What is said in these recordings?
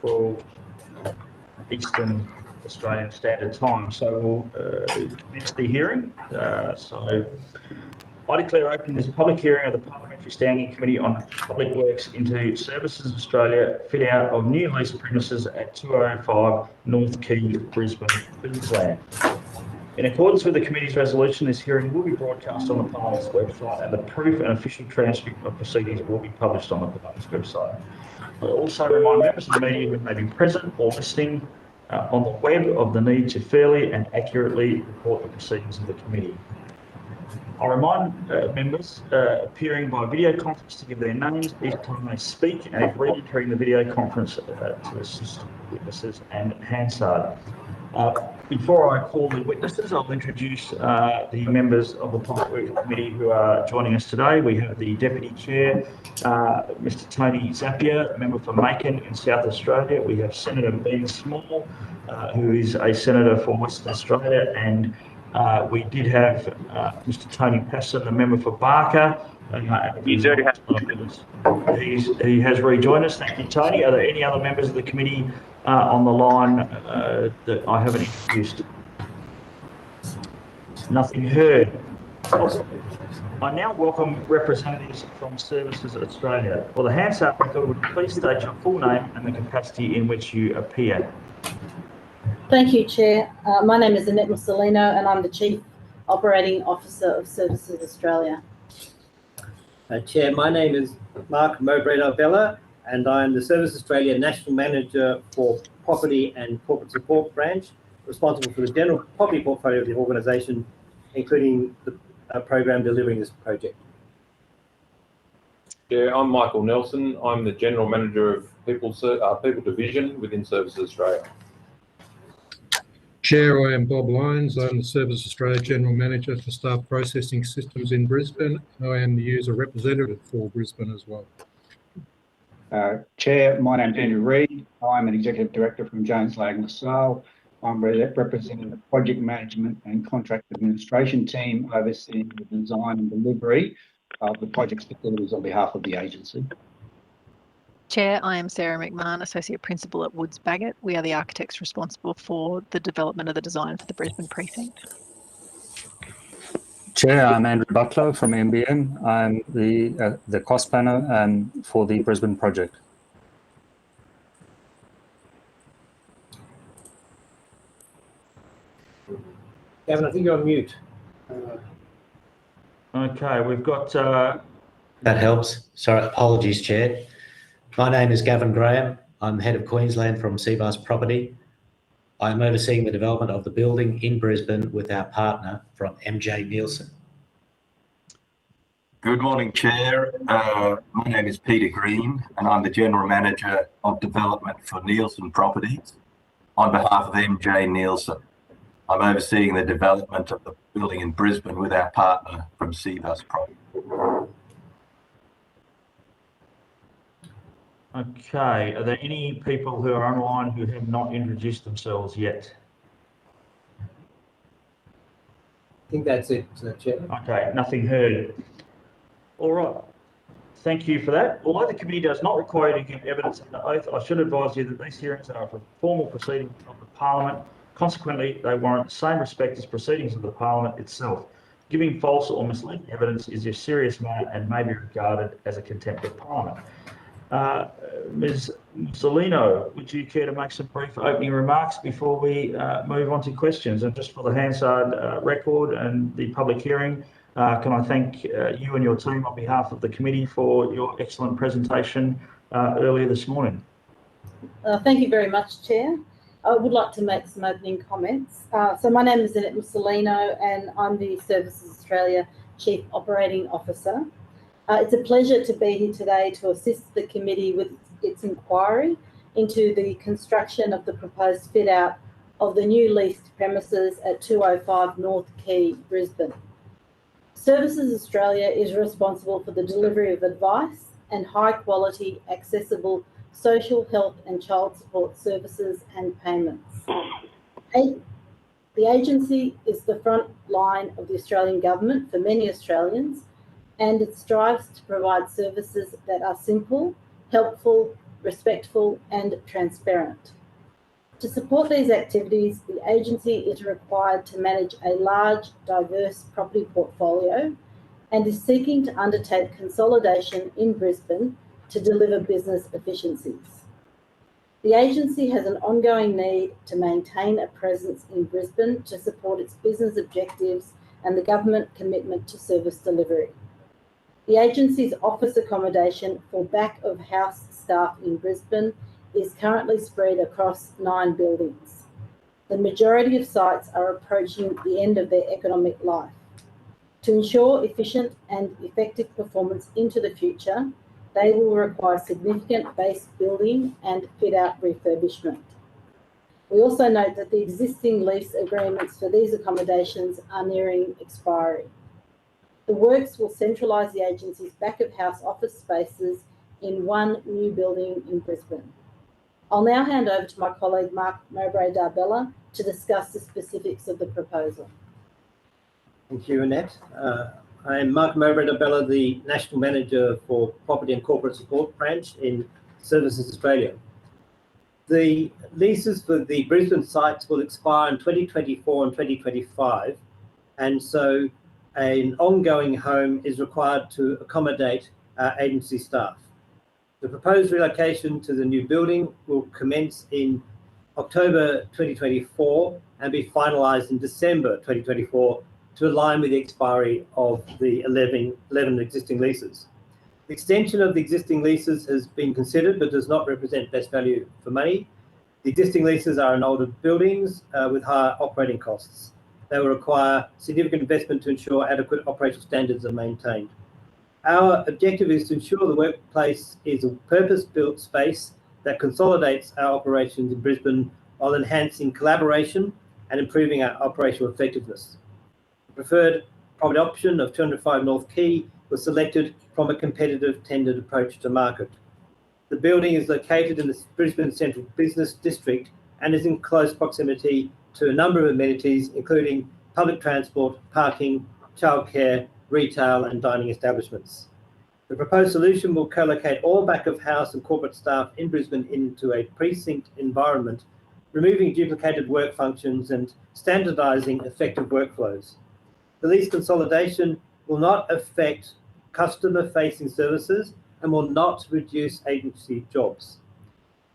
for Eastern Australian Standard Time. So we'll commence the hearing. So I declare open this public hearing of the Parliamentary Standing Committee on Public Works into Services Australia fit out of new lease premises at 205 North Quay, Brisbane, Queensland. In accordance with the committee's resolution, this hearing will be broadcast on the Parliament's website, and the proof and official transcript of proceedings will be published on the Parliament's website. I also remind members of the media who may be present or listening on the web of the need to fairly and accurately report the proceedings of the committee. I remind members appearing by video conference to give their names each time they speak, and if re-entering the video conference to assist witnesses and Hansard. Before I call the witnesses, I'll introduce the members of the Public Works Committee who are joining us today. We have the Deputy Chair, Mr Tony Zappia, member for Macon in South Australia. We have Senator Ben Small, who is a Senator for Western Australia, and we did have Mr Tony Passon, the member for Barker. He has rejoined us. Thank you, Tony. Are there any other members of the committee on the line that I haven't introduced? Nothing heard. I now welcome representatives from Services Australia. For the Hansard record, would you please state your full name and the capacity in which you appear? Thank you, Chair. My name is Annette Mussolino, and I'm the Chief Operating Officer of Services Australia. Chair, my name is Mark Mowbray-Vella, and I'm the Services Australia National Manager for Property and Corporate Support Branch, responsible for the general property portfolio of the organisation, including the program delivering this project. Yeah, I'm Michael Nelson. I'm the General Manager of People Division within Services Australia. Chair, I am Bob Lyons. I'm the Services Australia General Manager for Staff Processing Systems in Brisbane. I am the user representative for Brisbane as well. Chair, my name is Andrew Reid. I'm an Executive Director from Jones Lang LaSalle. I'm representing the Project Management and Contract Administration team overseeing the design and delivery of the project's facilities on behalf of the agency. Chair, I am Sarah McMahon, Associate Principal at Woods Bagot. We are the architects responsible for the development of the design for the Brisbane precinct. Chair, I'm Andrew Butler from MBM. I'm the cost planner for the Brisbane project. Gavin, I think you're on mute. Okay, we've got... That helps. Sorry, apologies, Chair. My name is Gavin Graham. I'm Head of Queensland from Seabus Property. I'm overseeing the development of the building in Brisbane with our partner from MJ Nielsen. Good morning, Chair. My name is Peter Green, and I'm the General Manager of Development for Nielsen Properties on behalf of MJ Nielsen. I'm overseeing the development of the building in Brisbane with our partner from Seabus Property. Okay, are there any people who are online who have not introduced themselves yet? I think that's it, Chair. Okay, nothing heard. All right, thank you for that. Although the committee does not require you to give evidence under oath, I should advise you that these hearings are a formal proceeding of the Parliament. Consequently, they warrant the same respect as proceedings of the Parliament itself. Giving false or misleading evidence is a serious matter and may be regarded as a contempt of Parliament. Ms Mussolino, would you care to make some brief opening remarks before we move on to questions? And just for the Hansard record and the public hearing, can I thank you and your team on behalf of the committee for your excellent presentation earlier this morning. Thank you very much, Chair. I would like to make some opening comments. So my name is Annette Mussolino, and I'm the Services Australia Chief Operating Officer. It's a pleasure to be here today to assist the committee with its inquiry into the construction of the proposed fit-out of the new leased premises at 205 North Quay, Brisbane. Services Australia is responsible for the delivery of advice and high-quality, accessible social, health and child support services and payments. The agency is the front line of the Australian government for many Australians, and it strives to provide services that are simple, helpful, respectful and transparent. To support these activities, the agency is required to manage a large, diverse property portfolio and is seeking to undertake consolidation in Brisbane to deliver business efficiencies. The agency has an ongoing need to maintain a presence in Brisbane to support its business objectives and the government commitment to service delivery. The agency's office accommodation for back-of-house staff in Brisbane is currently spread across 9 buildings. The majority of sites are approaching the end of their economic life. To ensure efficient and effective performance into the future, they will require significant base building and fit-out refurbishment. We also note that the existing lease agreements for these accommodations are nearing expiry. The works will centralise the agency's back-of-house office spaces in 1 new building in Brisbane. I'll now hand over to my colleague Mark Mowbray-Darbella to discuss the specifics of the proposal. Thank you, Annette. I am Mark Mowbray-Darbella, the National Manager for Property and Corporate Support Branch in Services Australia. The leases for the Brisbane sites will expire in 2024 and 2025, and so an ongoing home is required to accommodate our agency staff. The proposed relocation to the new building will commence in October 2024 and be finalised in December 2024 to align with the expiry of the 11 existing leases. The extension of the existing leases has been considered but does not represent best value for money. The existing leases are in older buildings with higher operating costs. They will require significant investment to ensure adequate operational standards are maintained. Our objective is to ensure the workplace is a purpose-built space that consolidates our operations in Brisbane while enhancing collaboration and improving our operational effectiveness. The preferred property option of 205 North Quay was selected from a competitive tendered approach to market. The building is located in the Brisbane Central Business District and is in close proximity to a number of amenities, including public transport, parking, childcare, retail and dining establishments. The proposed solution will co-locate all back-of-house and corporate staff in Brisbane into a precinct environment, removing duplicated work functions and standardising effective workflows. The lease consolidation will not affect customer-facing services and will not reduce agency jobs.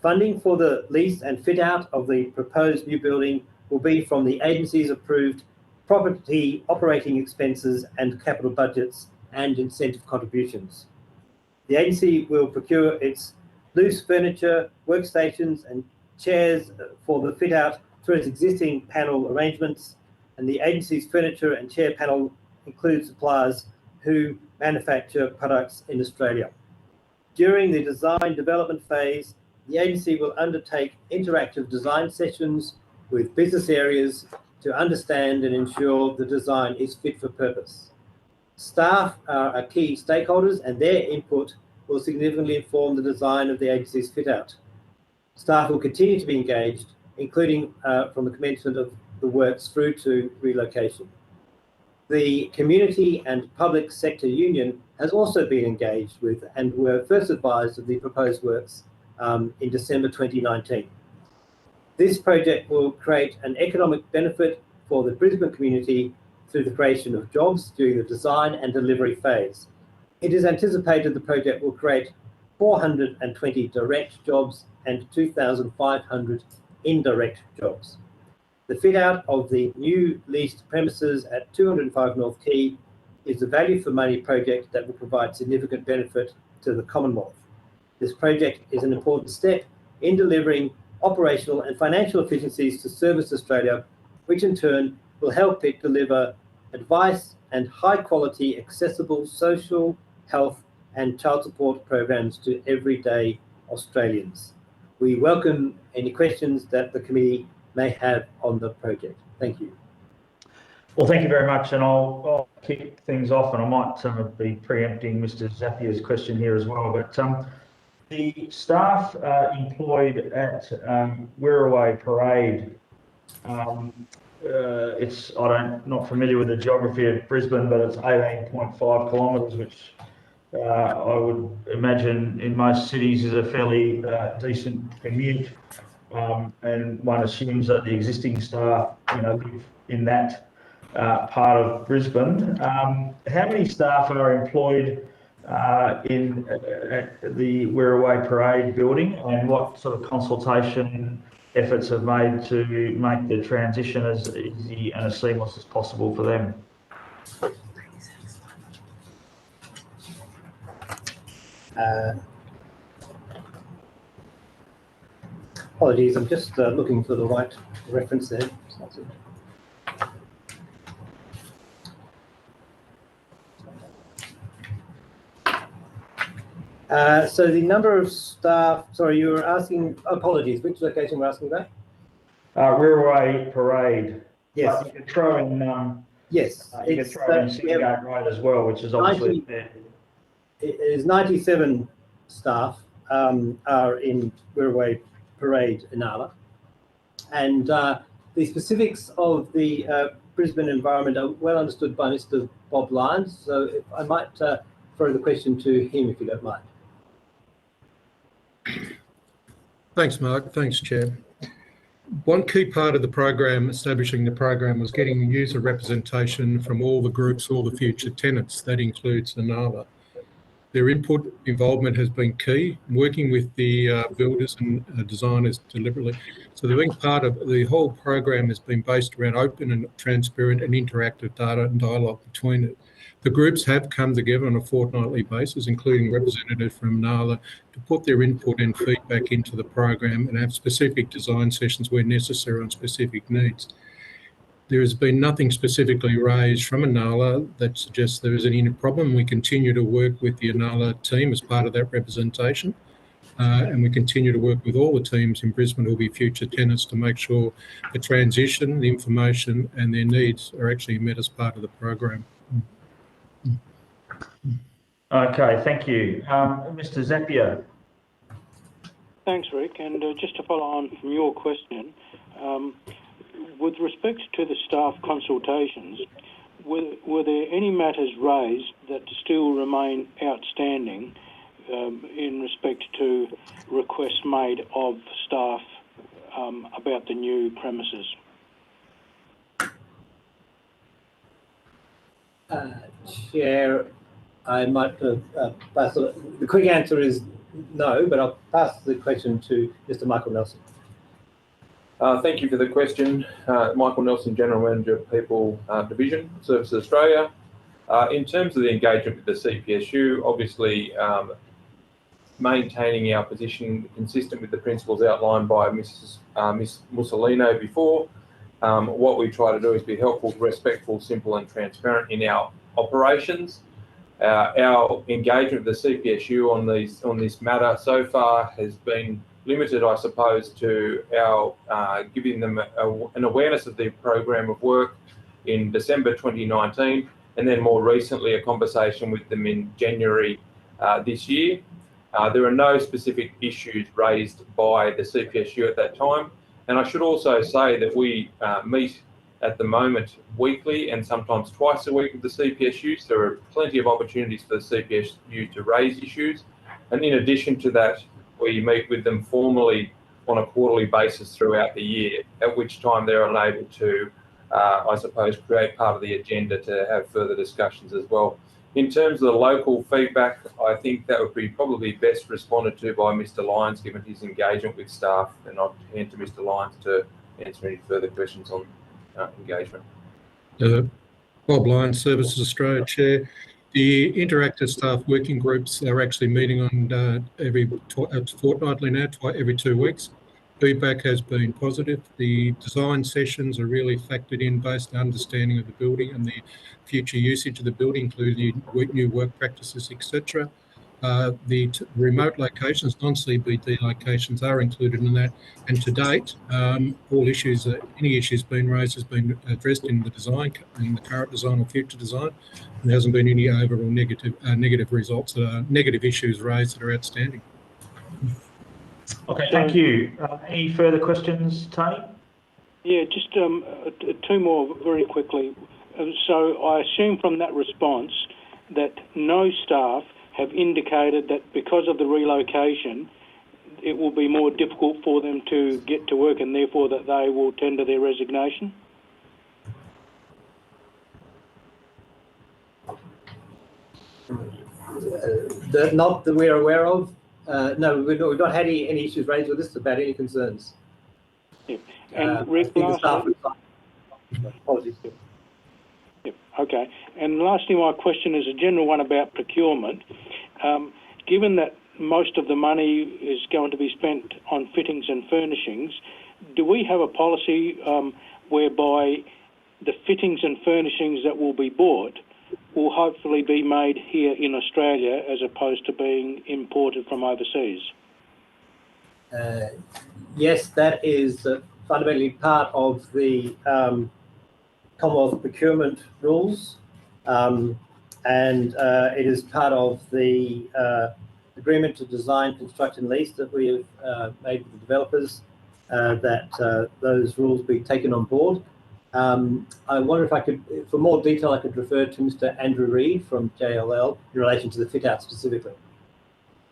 Funding for the lease and fit-out of the proposed new building will be from the agency's approved property operating expenses and capital budgets and incentive contributions. The agency will procure its loose furniture, workstations and chairs for the fit-out through its existing panel arrangements, and the agency's furniture and chair panel includes suppliers who manufacture products in Australia. During the design development phase, the agency will undertake interactive design sessions with business areas to understand and ensure the design is fit for purpose. Staff are key stakeholders and their input will significantly inform the design of the agency's fit-out. Staff will continue to be engaged, including from the commencement of the works through to relocation. The Community and Public Sector Union has also been engaged with and were first advised of the proposed works in December 2019. This project will create an economic benefit for the Brisbane community through the creation of jobs during the design and delivery phase. It is anticipated the project will create 420 direct jobs and 2,500 indirect jobs. The fit-out of the new leased premises at 205 North Quay is a value for money project that will provide significant benefit to the Commonwealth. This project is an important step in delivering operational and financial efficiencies to Service Australia, which in turn will help it deliver advice and high-quality, accessible social, health and child support programs to everyday Australians. We welcome any questions that the committee may have on the project. Thank you. Well, thank you very much, and I'll kick things off, and I might be preempting Mr. Zappier's question here as well, but the staff employed at Wirraway Parade, I'm not familiar with the geography of Brisbane, but it's 18.5 kilometres, which I would imagine in most cities is a fairly decent commute. And one assumes that the existing staff, live in that part of Brisbane. How many staff are employed in the Wirraway Parade building, and what sort of consultation efforts have made to make the transition as easy and as seamless as possible for them? Apologies, I'm just looking for the right reference there. So the number of staff, sorry, you were asking, apologies, which location were asking about? Wirraway Parade. Yes. You could throw in, Yes. you could throw in Singate Road as well, which is obviously it is 97 staff are in Wirraway Parade Inala. And the specifics of the Brisbane environment are well understood by Mr. Bob Lyons. So if I might throw the question to him, if you don't mind. Thanks, Mark. Thanks, Chair. One key part of the program, establishing the program, was getting user representation from all the groups, all the future tenants. That includes Inala. Their input involvement has been key, working with the builders and designers deliberately. So the being part of the whole program has been based around open and transparent and interactive data and dialogue between it. The groups have come together on a fortnightly basis, including representatives from NALA, to put their input and feedback into the program and have specific design sessions where necessary on specific needs. There has been nothing specifically raised from Inala that suggests there is any problem. We continue to work with the Inala team as part of that representation, and we continue to work with all the teams in Brisbane who will be future tenants to make sure the transition, the information and their needs are actually met as part of the program. Okay, thank you. Mr. Zappia. Thanks, Rick. And just to follow on from your question, with respect to the staff consultations, were there any matters raised that still remain outstanding in respect to requests made of staff about the new premises? Chair, I might pass the quick answer is no, but I'll pass the question to Mr. Michael Nelson. Thank you for the question. Michael Nelson, General Manager of People Division, Services Australia. In terms of the engagement with the CPSU, obviously maintaining our position consistent with the principles outlined by Ms. Mussolino before. What we try to do is be helpful, respectful, simple and transparent in our operations. Our engagement with the CPSU on this matter so far has been limited, I suppose, to our giving them an awareness of the program of work in December 2019, and then more recently a conversation with them in January this year. There are no specific issues raised by the CPSU at that time, and I should also say that we meet at the moment weekly and sometimes twice a week with the CPSU, so there are plenty of opportunities for the CPSU to raise issues, and in addition to that, we meet with them formally on a quarterly basis throughout the year, at which time they're unable to, I suppose, create part of the agenda to have further discussions as well. In terms of the local feedback, I think that would be probably best responded to by Mr. Lyons, given his engagement with staff, and I'll hand to Mr. Lyons to answer any further questions on engagement. Bob Lyons, Services Australia Chair. The interactive staff working groups are actually meeting on fortnightly now, every 2 weeks. Feedback has been positive. The design sessions are really factored in based on understanding of the building and the future usage of the building, including new work practices, etc. The remote locations, non-CBD locations, are included in that. And to date, all issues, any issues being raised has been addressed in the design, in the current design or future design. And there hasn't been any overall negative results, negative issues raised that are outstanding. Okay, thank you. Any further questions, Tony? Yeah, just two more very quickly. So I assume from that response that no staff have indicated that because of the relocation, it will be more difficult for them to get to work, and therefore that they will tender their resignation? Not that we're aware of. No, we've not had any issues raised with this about any concerns. Yeah. And Rick, I think the staff apologies. Yep. Okay. And lastly, my question is a general one about procurement. Given that most of the money is going to be spent on fittings and furnishings, do we have a policy whereby the fittings and furnishings that will be bought will hopefully be made here in Australia as opposed to being imported from overseas? Yes, that is fundamentally part of the Commonwealth procurement rules, and it is part of the agreement to design, construct and lease that we have made with the developers, that those rules be taken on board. I wonder if I could, for more detail, I could refer to Mr. Andrew Reid from JLL in relation to the fit out specifically.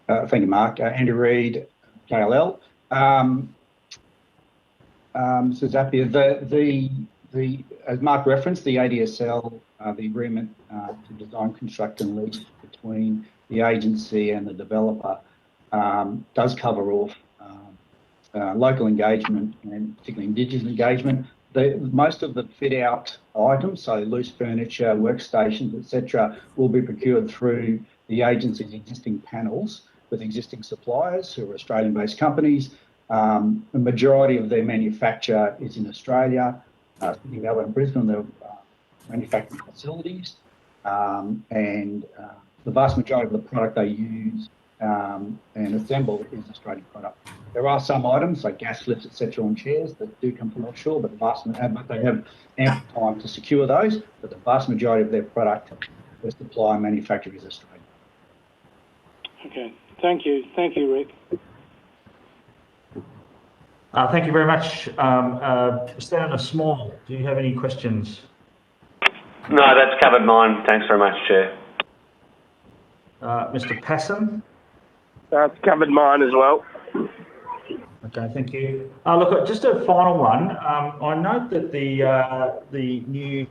Thank you, Mark. Andrew Reid, JLL. So Zapier, as Mark referenced, the ADSL, the agreement to design, construct and lease between the agency and the developer does cover off local engagement and particularly Indigenous engagement. Most of the fit-out items, so loose furniture, workstations, etc., will be procured through the agency's existing panels with existing suppliers who are Australian-based companies. The majority of their manufacture is in Australia, in Melbourne and Brisbane, they're manufacturing facilities, and the vast majority of the product they use and assemble is Australian product. There are some items like gas lifts, etc., on chairs that do come from offshore, but they have ample time to secure those. But the vast majority of their product, their supply and manufacture is Australian. Okay, thank you, Rick. Thank you very much. Senator Small, do you have any questions? No, that's covered mine. Thanks very much, Chair. Mr. Passon? It's covered mine as well. Okay, thank you. Look, just a final one. I note that the new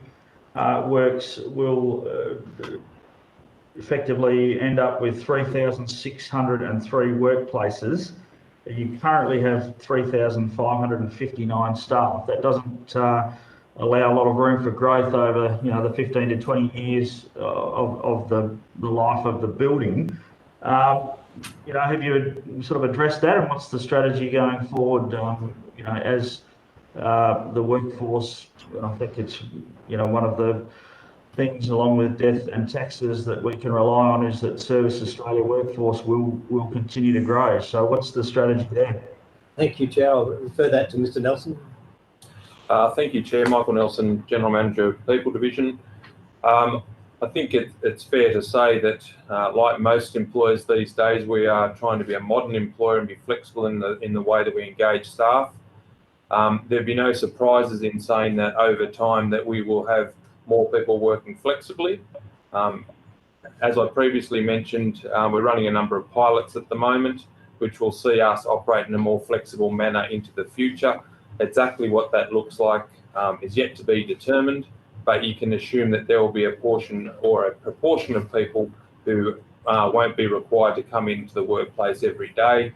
works will effectively end up with 3,603 workplaces. You currently have 3,559 staff. That doesn't allow a lot of room for growth over, the 15 to 20 years of the life of the building. Have you sort of addressed that, and what's the strategy going forward? As the workforce, I think it's one of the things, along with death and taxes, that we can rely on is that Service Australia workforce will continue to grow. So what's the strategy there? Thank you, Chair. I'll refer that to Mr. Nelson. Thank you, Chair. Michael Nelson, General Manager of People Division. I think it's fair to say that, like most employers these days, we are trying to be a modern employer and be flexible in the way that we engage staff. There'd be no surprises in saying that over time that we will have more people working flexibly. As I previously mentioned, we're running a number of pilots at the moment, which will see us operate in a more flexible manner into the future. Exactly what that looks like is yet to be determined, but you can assume that there will be a portion or a proportion of people who won't be required to come into the workplace every day.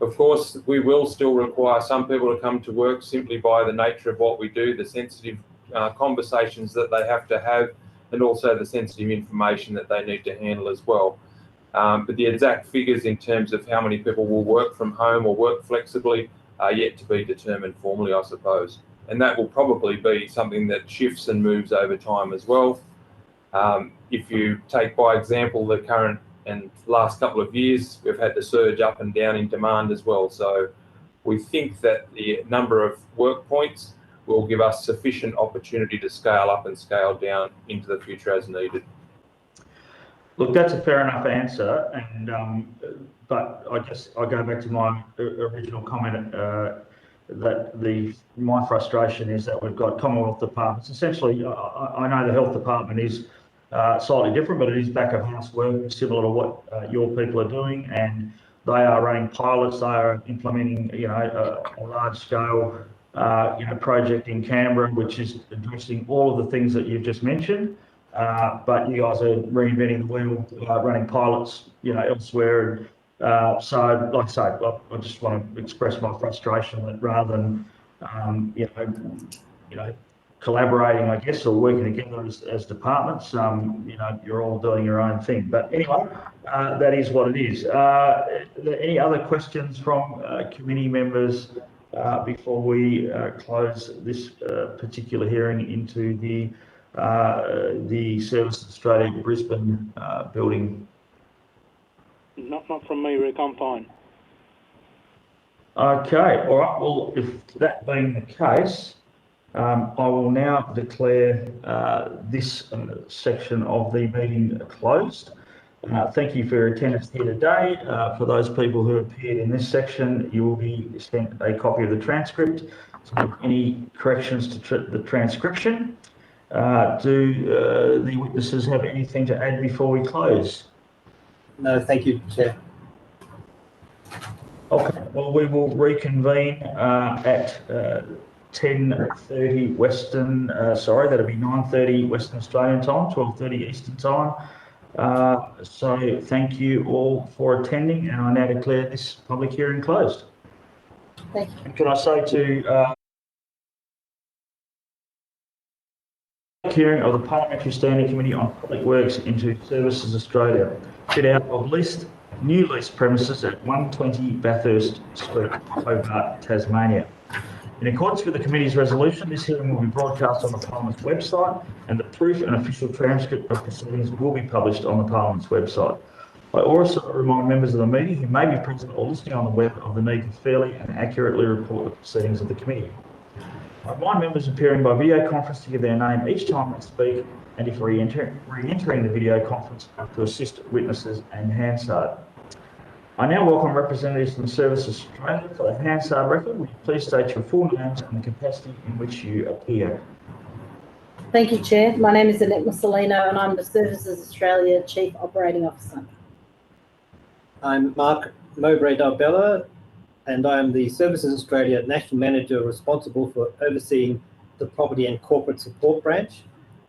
Of course, we will still require some people to come to work simply by the nature of what we do, the sensitive conversations that they have to have, and also the sensitive information that they need to handle as well. But the exact figures in terms of how many people will work from home or work flexibly are yet to be determined formally, I suppose. And that will probably be something that shifts and moves over time as well. If you take, by example, the current and last couple of years, we've had the surge up and down in demand as well. So we think that the number of work points will give us sufficient opportunity to scale up and scale down into the future as needed. Look, that's a fair enough answer, and but I guess I go back to my original comment that my frustration is that we've got Commonwealth departments. Essentially, I know the health department is slightly different, but it is back of house work similar to what your people are doing, and they are running pilots. They are implementing, a large scale, project in Canberra, which is addressing all of the things that you've just mentioned. But you guys are reinventing the wheel, running pilots, elsewhere. So, like I say, I just want to express my frustration that rather than, collaborating, I guess, or working together as departments, you're all doing your own thing. But anyway, that is what it is. Are there any other questions from committee members before we close this particular hearing into the Services Australia Brisbane building? Not from me, Rick. I'm fine. Okay. All right. Well, if that being the case, I will now declare this section of the meeting closed. Thank you for your attendance here today. For those people who appeared in this section, you will be sent a copy of the transcript. So any corrections to the transcription? Do the witnesses have anything to add before we close? No, thank you, Chair. Okay, well, we will reconvene at 10:30 Western, that'll be 9:30 Western Australian time, 12:30 Eastern time. So thank you all for attending, and I now declare this public hearing closed. Thank you. And can I say to hearing of the Parliamentary Standing Committee on Public Works into Services Australia, fit out of new leased premises at 120 Bathurst Street, Hobart, Tasmania. In accordance with the committee's resolution, this hearing will be broadcast on the Parliament's website, and the proof and official transcript of proceedings will be published on the Parliament's website. I also remind members of the meeting who may be present or listening on the web of the need to fairly and accurately report the proceedings of the committee. I remind members appearing by video conference to give their name each time they speak, and if re-entering the video conference, to assist witnesses and Hansard. I now welcome representatives from Services Australia for the Hansard record. Will you please state your full names and the capacity in which you appear? Thank you, Chair. My name is Annette Mussolino, and I'm the Services Australia Chief Operating Officer. I'm Mark Mowbray Darbella, and I am the Services Australia National Manager responsible for overseeing the Property and Corporate Support Branch.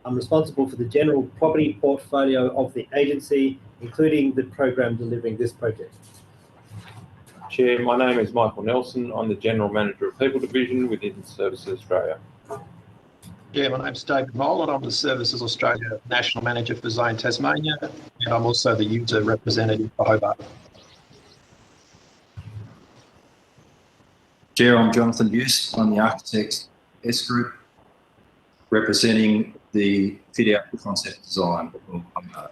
I'm responsible for the general property portfolio of the agency, including the program delivering this project. Chair, my name is Michael Nelson. I'm the General Manager of People Division within Services Australia. Yeah, my name's David Mollett. I'm the Services Australia National Manager for Zone Tasmania, and I'm also the user representative for Hobart. Chair, I'm Jonathan Buse. I'm the Architects S Group, representing the fit out concept design of Hobart.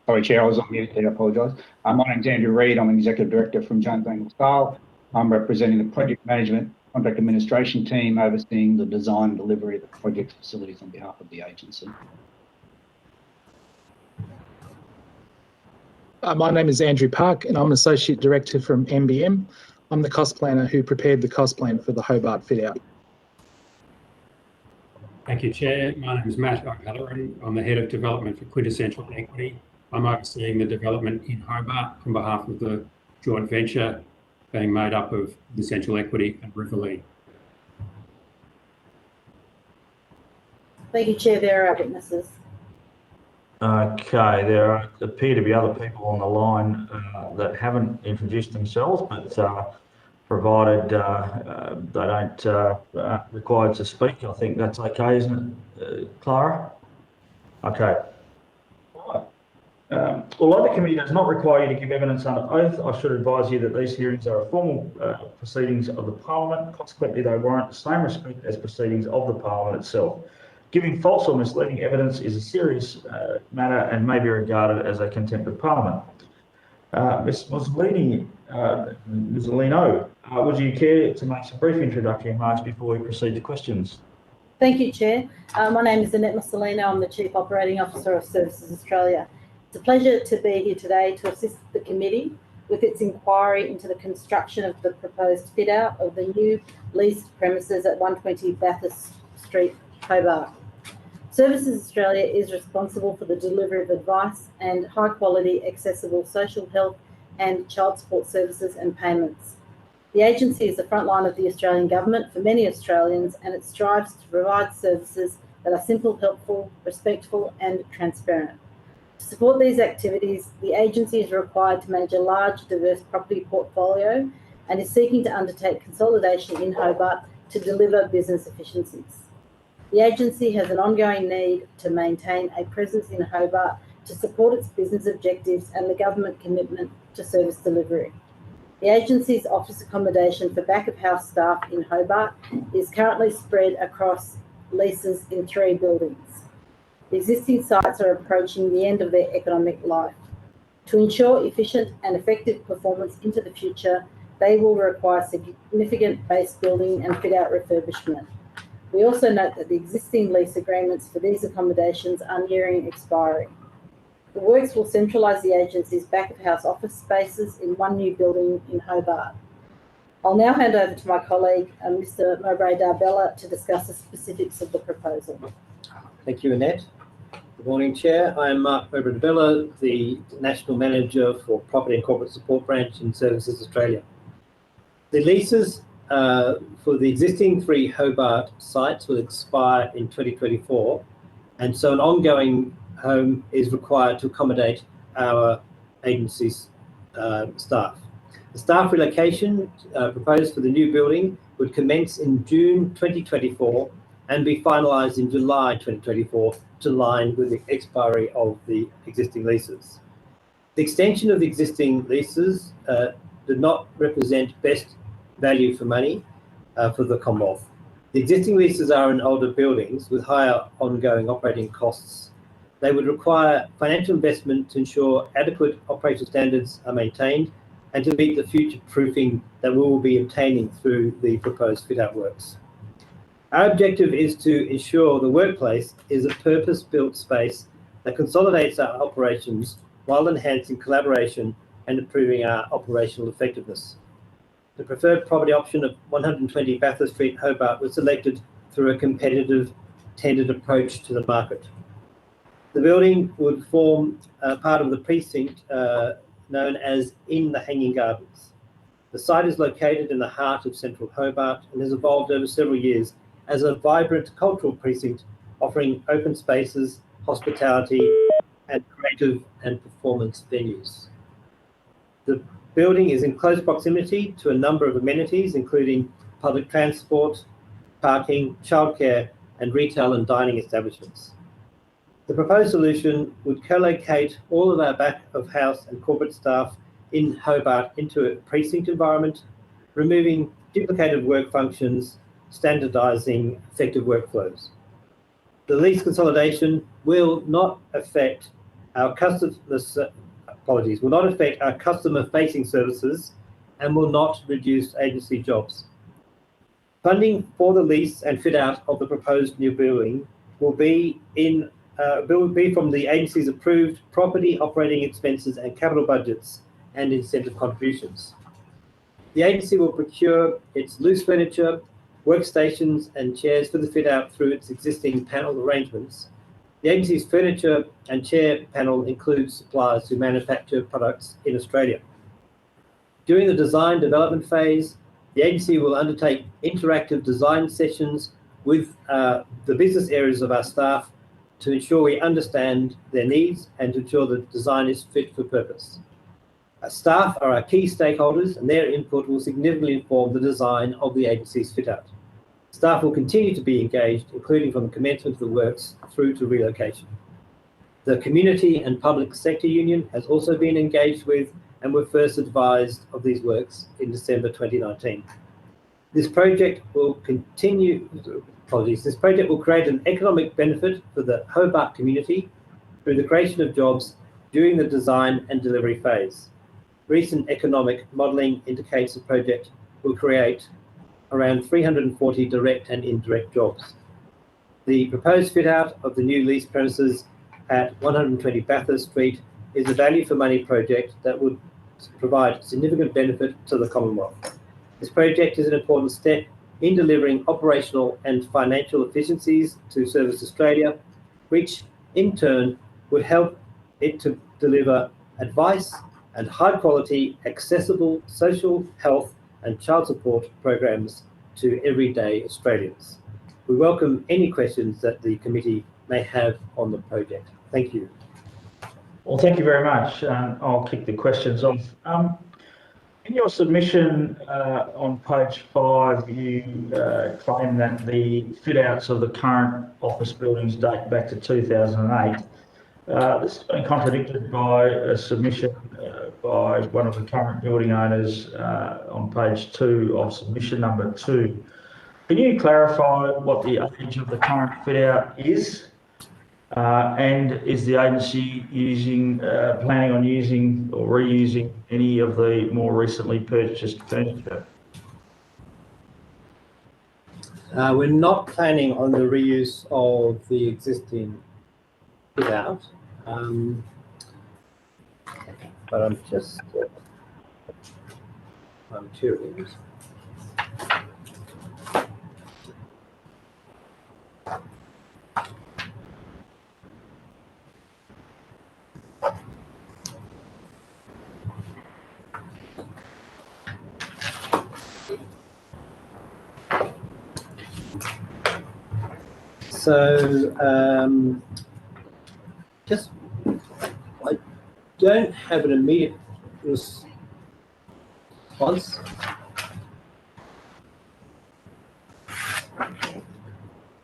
Sorry, Chair, I was on mute there, I apologise. My name's Andrew Reid. I'm an Executive Director from Jones Lang LaSalle. I'm representing the Project Management Contract Administration team, overseeing the design and delivery of the project facilities on behalf of the agency. My name is Andrew Park, and I'm an Associate Director from MBM. I'm the cost planner who prepared the cost plan for the Hobart fit out. Thank you, Chair. My name is Matt O'Halloran. I'm the Head of Development for Quintessential Equity. I'm overseeing the development in Hobart on behalf of the joint venture being made up of Quintessential Equity and Riverlea. Thank you, Chair. There are our witnesses. Okay, there appear to be other people on the line that haven't introduced themselves, but provided they don't required to speak, I think that's okay, isn't it, Clara? Okay. Although the committee does not require you to give evidence under oath, I should advise you that these hearings are formal proceedings of the Parliament. Consequently, they warrant the same respect as proceedings of the Parliament itself. Giving false or misleading evidence is a serious matter and may be regarded as a contempt of Parliament. Ms. Mussolino, would you care to make some brief introductory remarks before we proceed to questions? Thank you, Chair. My name is Annette Mussolino. I'm the Chief Operating Officer of Services Australia. It's a pleasure to be here today to assist the committee with its inquiry into the construction of the proposed fit-out of the new leased premises at 120 Bathurst Street, Hobart. Services Australia is responsible for the delivery of advice and high-quality, accessible social health and child support services and payments. The agency is the front line of the Australian government for many Australians, and it strives to provide services that are simple, helpful, respectful and transparent. To support these activities, the agency is required to manage a large, diverse property portfolio and is seeking to undertake consolidation in Hobart to deliver business efficiencies. The agency has an ongoing need to maintain a presence in Hobart to support its business objectives and the government commitment to service delivery. The agency's office accommodation for back-of-house staff in Hobart is currently spread across leases in 3 buildings. The existing sites are approaching the end of their economic life. To ensure efficient and effective performance into the future, they will require significant base building and fit-out refurbishment. We also note that the existing lease agreements for these accommodations are nearing expiry. The works will centralise the agency's back-of-house office spaces in one new building in Hobart. I'll now hand over to my colleague, Mr. Mowbray Darbella, to discuss the specifics of the proposal. Thank you, Annette. Good morning, Chair. I am Mark Mowbray Darbella, the National Manager for Property and Corporate Support Branch in Services Australia. The leases for the existing 3 Hobart sites will expire in 2024, and so an ongoing home is required to accommodate our agency's staff. The staff relocation proposed for the new building would commence in June 2024 and be finalised in July 2024 to align with the expiry of the existing leases. The extension of the existing leases did not represent best value for money for the Commonwealth. The existing leases are in older buildings with higher ongoing operating costs. They would require financial investment to ensure adequate operational standards are maintained and to meet the future proofing that we will be obtaining through the proposed fit-out works. Our objective is to ensure the workplace is a purpose-built space that consolidates our operations while enhancing collaboration and improving our operational effectiveness. The preferred property option of 120 Bathurst Street, Hobart, was selected through a competitive tendered approach to the market. The building would form part of the precinct known as In the Hanging Gardens. The site is located in the heart of central Hobart and has evolved over several years as a vibrant cultural precinct offering open spaces, hospitality, and creative and performance venues. The building is in close proximity to a number of amenities, including public transport, parking, childcare, and retail and dining establishments. The proposed solution would co-locate all of our back-of-house and corporate staff in Hobart into a precinct environment, removing duplicated work functions, standardising effective workflows. The lease consolidation will not affect our customer-facing services and will not reduce agency jobs. Funding for the lease and fit-out of the proposed new building will be from the agency's approved property operating expenses and capital budgets and incentive contributions. The agency will procure its loose furniture, workstations and chairs for the fit-out through its existing panel arrangements. The agency's furniture and chair panel includes suppliers who manufacture products in Australia. During the design development phase, the agency will undertake interactive design sessions with the business areas of our staff to ensure we understand their needs and to ensure the design is fit for purpose. Our staff are our key stakeholders and their input will significantly inform the design of the agency's fit-out. Staff will continue to be engaged, including from the commencement of the works through to relocation. The Community and Public Sector Union has also been engaged with and were first advised of these works in December 2019. This project will create an economic benefit for the Hobart community through the creation of jobs during the design and delivery phase. Recent economic modelling indicates the project will create around 340 direct and indirect jobs. The proposed fit-out of the new leased premises at 120 Bathurst Street is a value for money project that would provide significant benefit to the Commonwealth. This project is an important step in delivering operational and financial efficiencies to Service Australia which in turn would help it to deliver advice and high quality, accessible social, health and child support programs to everyday Australians. We welcome any questions that the committee may have on the project. Thank you. Well, thank you very much. I'll kick the questions off. In your submission on page 5, you claim that the fit-outs of the current office buildings date back to 2008. This has been contradicted by a submission by one of the current building owners on page 2 of submission number 2. Can you clarify what the age of the current fit-out is? And is the agency planning on using or reusing any of the more recently purchased furniture? We're not planning on the reuse of the existing fit-out, but I'm just materials. So, I don't have an immediate response.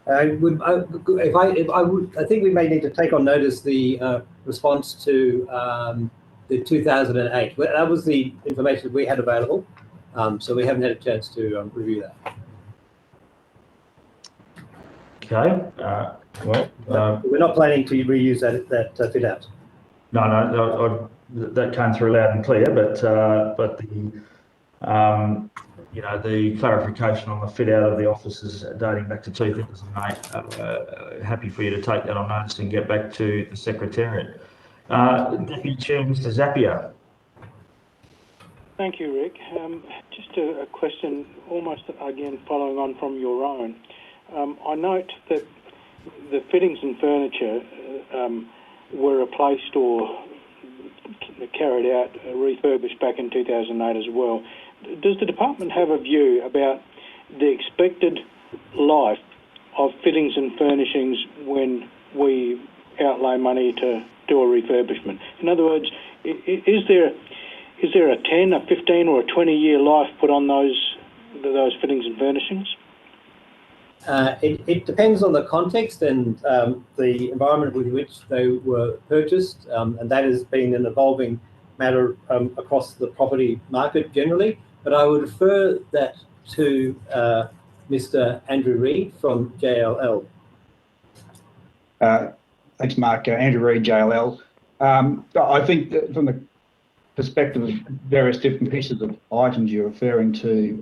I think we may need to take on notice the response to the 2008. That was the information we had available, so we haven't had a chance to review that. Okay. We're not planning to reuse that fit out. No, that came through loud and clear. But the clarification on the fit out of the offices dating back to 2008. Happy for you to take that on notice and get back to the Secretariat. Deputy Chair, Mr. Zappia. Thank you, Rick. Just a question, almost again following on from your own. I note that the fittings and furniture were replaced or carried out, refurbished back in 2008 as well. Does the department have a view about the expected life of fittings and furnishings when we outlay money to do a refurbishment? In other words, is there a 10, a 15 or a 20-year life put on those fittings and furnishings? It depends on the context and the environment with which they were purchased, and that has been an evolving matter across the property market generally. But I would refer that to Mr. Andrew Reid from JLL. Thanks, Mark. Andrew Reid, JLL. I think that from the perspective of various different pieces of items you're referring to,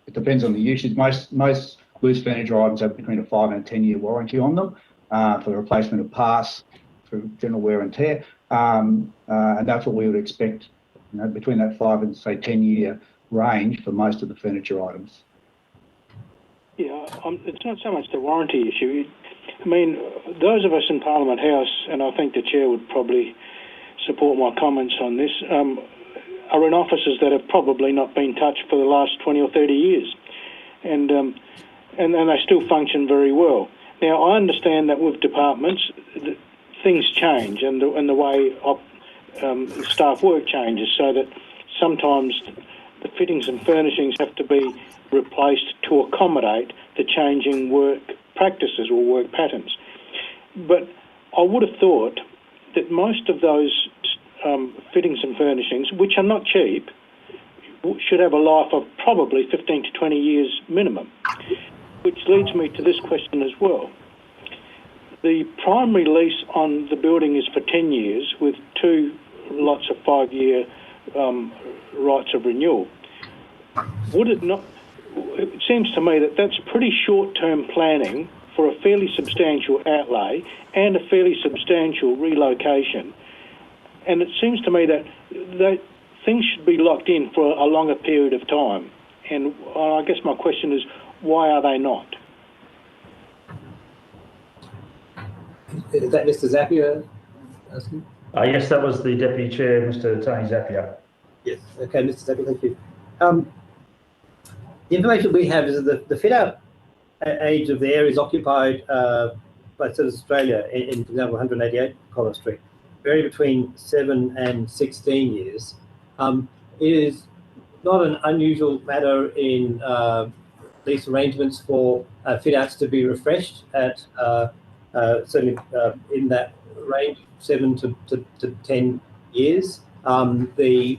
it depends on the usage. Most loose furniture items have between a 5 and a 10-year warranty on them for the replacement of parts, for general wear and tear, and that's what we would expect, between that 5 and say 10-year range for most of the furniture items. Yeah, it's not so much the warranty issue. I mean, those of us in Parliament House, and I think the Chair would probably support my comments on this, are in offices that have probably not been touched for the last 20 or 30 years. And they still function very well. Now, I understand that with departments, things change and the way staff work changes, so that sometimes the fittings and furnishings have to be replaced to accommodate the changing work practices or work patterns. But I would have thought that most of those fittings and furnishings, which are not cheap, should have a life of probably 15 to 20 years minimum. Which leads me to this question as well. The primary lease on the building is for 10 years with 2 lots of 5-year rights of renewal. Would it not? It seems to me that that's pretty short-term planning for a fairly substantial outlay and a fairly substantial relocation. And it seems to me that things should be locked in for a longer period of time. And I guess my question is, why are they not? Is that Mr. Zapier? Yes, that was the Deputy Chair, Mr. Tony Zapier. Yes. Okay, Mr. Zapier, thank you. The information we have is that the fit-out age of the areas occupied by Services Australia in, for example, 188 Collins Street, vary between 7 and 16 years. It is not an unusual matter in lease arrangements for fit-outs to be refreshed at certainly in that range, 7 to 10 years. The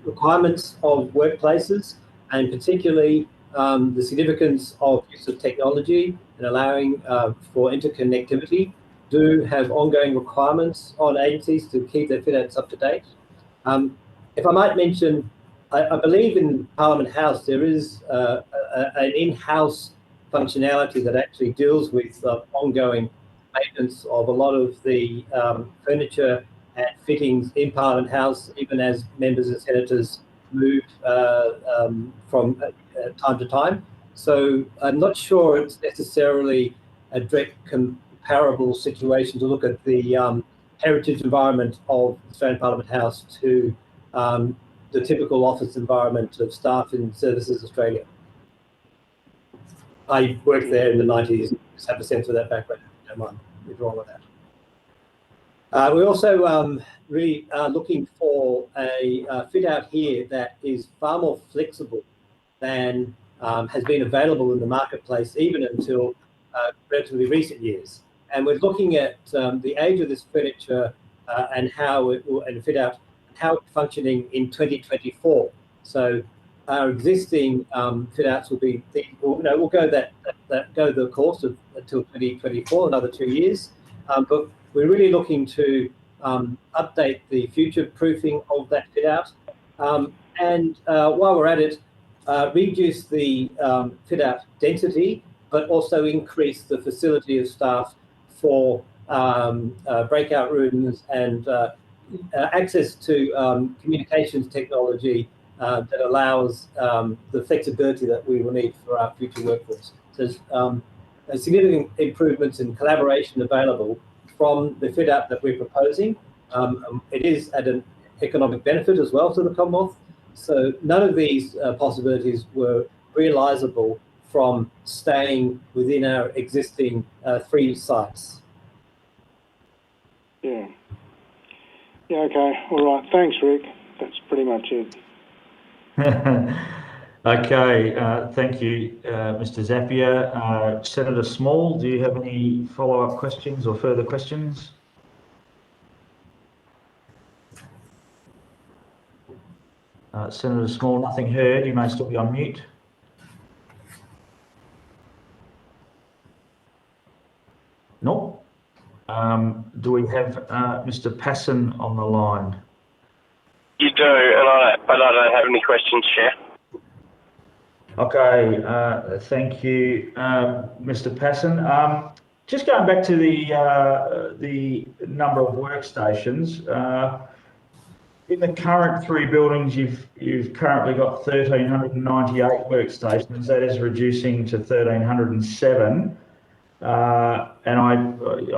requirements of workplaces, and particularly the significance of use of technology and allowing for interconnectivity, do have ongoing requirements on agencies to keep their fit-outs up to date. If I might mention, I believe in Parliament House there is an in-house functionality that actually deals with ongoing maintenance of a lot of the furniture and fittings in Parliament House, even as members and senators move from time to time. So I'm not sure it's necessarily a direct comparable situation to look at the heritage environment of Australian Parliament House to the typical office environment of staff in Services Australia. I worked there in the 90s, just have a sense of that background. Don't mind withdrawing with that. We also really are looking for a fit out here that is far more flexible than has been available in the marketplace even until relatively recent years. And we're looking at the age of this furniture and how it will fit out, how it's functioning in 2024. So our existing fit outs will be, we'll go go the course of until 2024, another 2 years. But we're really looking to update the future proofing of that fit out. And while we're at it, reduce the fit out density, but also increase the facility of staff for breakout rooms and access to communications technology that allows the flexibility that we will need for our future workforce. So there's significant improvements in collaboration available from the fit out that we're proposing. It is at an economic benefit as well to the Commonwealth. So none of these possibilities were realisable from staying within our existing 3 sites. Yeah. Yeah, okay. All right. Thanks, Rick. That's pretty much it. Okay. Thank you, Mr. Zapier. Senator Small, do you have any follow-up questions or further questions? Senator Small, nothing heard. You may still be on mute. No. Do we have Mr. Passon on the line? You do, but I don't have any questions, Chair. Okay, thank you, Mr. Passon. Just going back to the number of workstations. In the current 3 buildings, you've currently got 1,398 workstations. That is reducing to 1,307. And I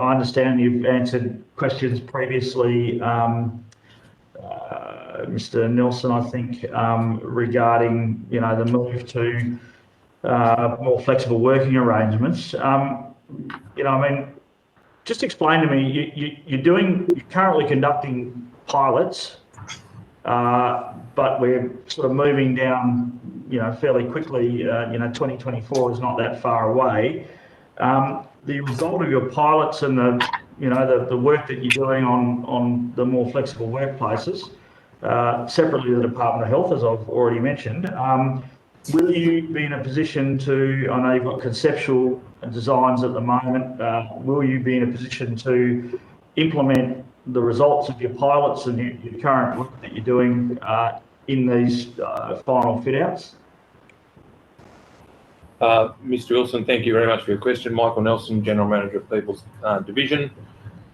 understand you've answered questions previously, Mr. Nelson, I think, regarding the move to more flexible working arrangements. I mean, just explain to me. You're currently conducting pilots, but we're sort of moving down, fairly quickly. 2024 is not that far away. The result of your pilots and the work that you're doing on the more flexible workplaces, separately the Department of Health, as I've already mentioned, will you be in a position to, I know you've got conceptual designs at the moment, will you be in a position to implement the results of your pilots and your current work that you're doing in these final fit-outs? Mr. Wilson, thank you very much for your question. Michael Nelson, General Manager of People's Division.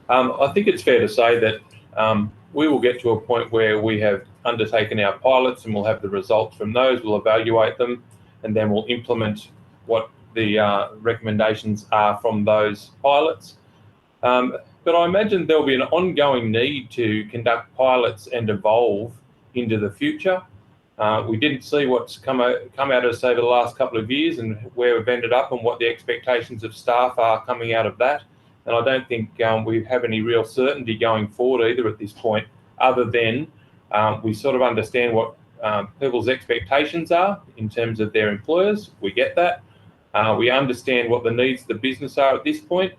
I think it's fair to say that we will get to a point where we have undertaken our pilots and we'll have the results from those, we'll evaluate them, and then we'll implement what the recommendations are from those pilots. But I imagine there'll be an ongoing need to conduct pilots and evolve into the future. We didn't see what's come out of us over the last couple of years and where we've ended up and what the expectations of staff are coming out of that. And I don't think we have any real certainty going forward either at this point, other than we sort of understand what people's expectations are in terms of their employers. We get that. We understand what the needs of the business are at this point,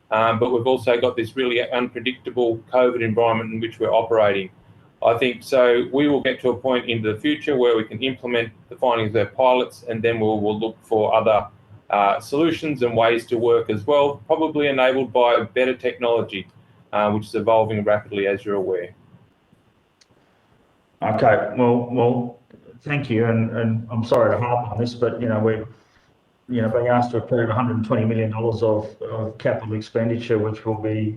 but we've also got this really unpredictable COVID environment in which we're operating. I think so we will get to a point in the future where we can implement the findings of our pilots, and then we'll look for other solutions and ways to work as well, probably enabled by better technology, which is evolving rapidly, as you're aware. Okay, well, thank you, and I'm sorry to harp on this, but we're being asked to approve $120 million of capital expenditure, which will be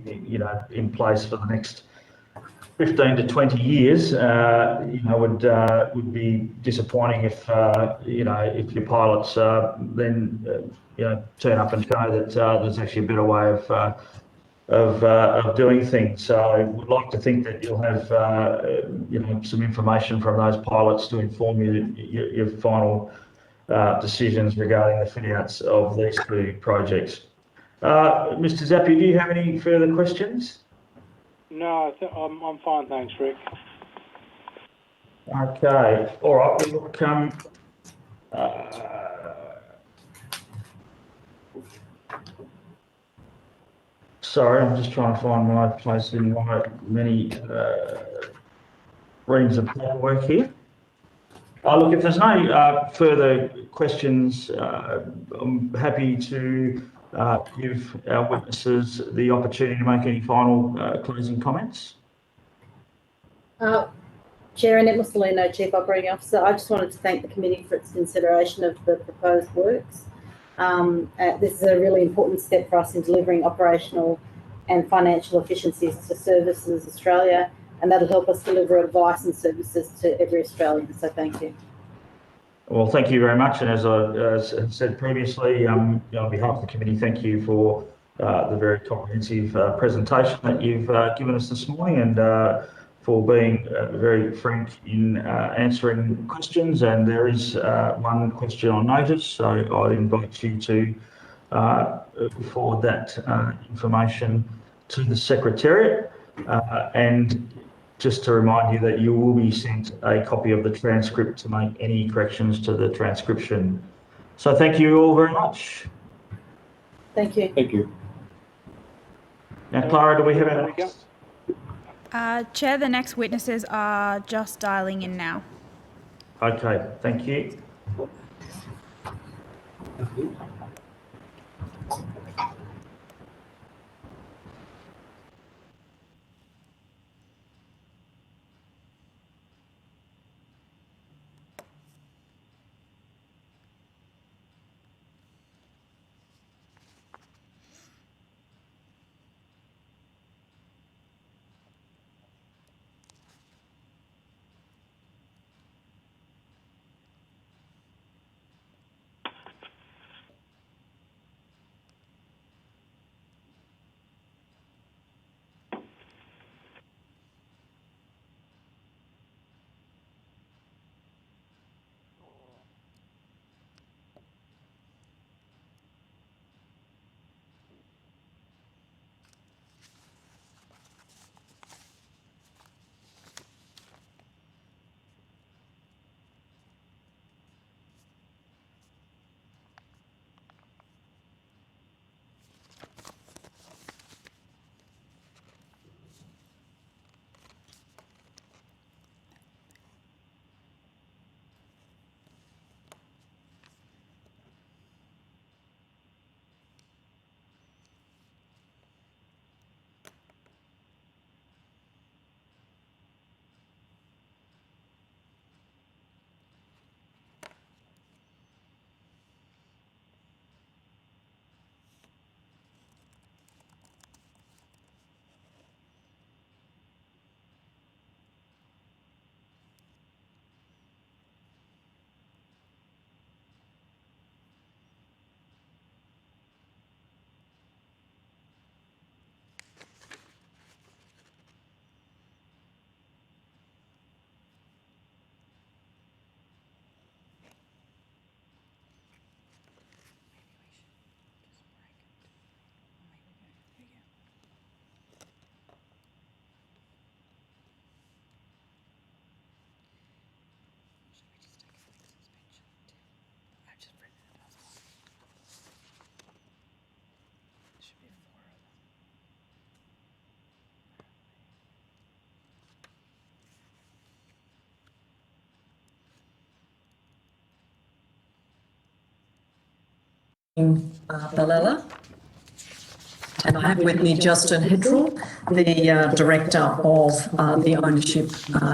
in place for the next 15 to 20 years. Would be disappointing if if your pilots then turn up and show that there's actually a better way of doing things. So we'd like to think that you'll have some information from those pilots to inform your final decisions regarding the fit outs of these two projects. Mr. Zappia, do you have any further questions? No, I'm fine, thanks, Rick. Okay, all right. Look, sorry, I'm just trying to find my place in my many reams of paperwork here. Look, if there's no further questions, I'm happy to give our witnesses the opportunity to make any final closing comments. Chair Annette Mussolino, Chief Operating Officer. I just wanted to thank the committee for its consideration of the proposed works. This is a really important step for us in delivering operational and financial efficiencies to Services Australia, and that'll help us deliver advice and services to every Australian. So thank you. Well, thank you very much. And as I said previously, on behalf of the committee, thank you for the very comprehensive presentation that you've given us this morning, and for being very frank in answering questions. And there is one question on notice, so I'd invite you to forward that information to the Secretariat. And just to remind you that you will be sent a copy of the transcript to make any corrections to the transcription. So thank you all very much. Thank you. Thank you. Now, Clara, do we have our next? Chair, the next witnesses are just dialing in now. Okay, thank you. Bellella. And I have with me Justin Hedrell, the Director of the ownership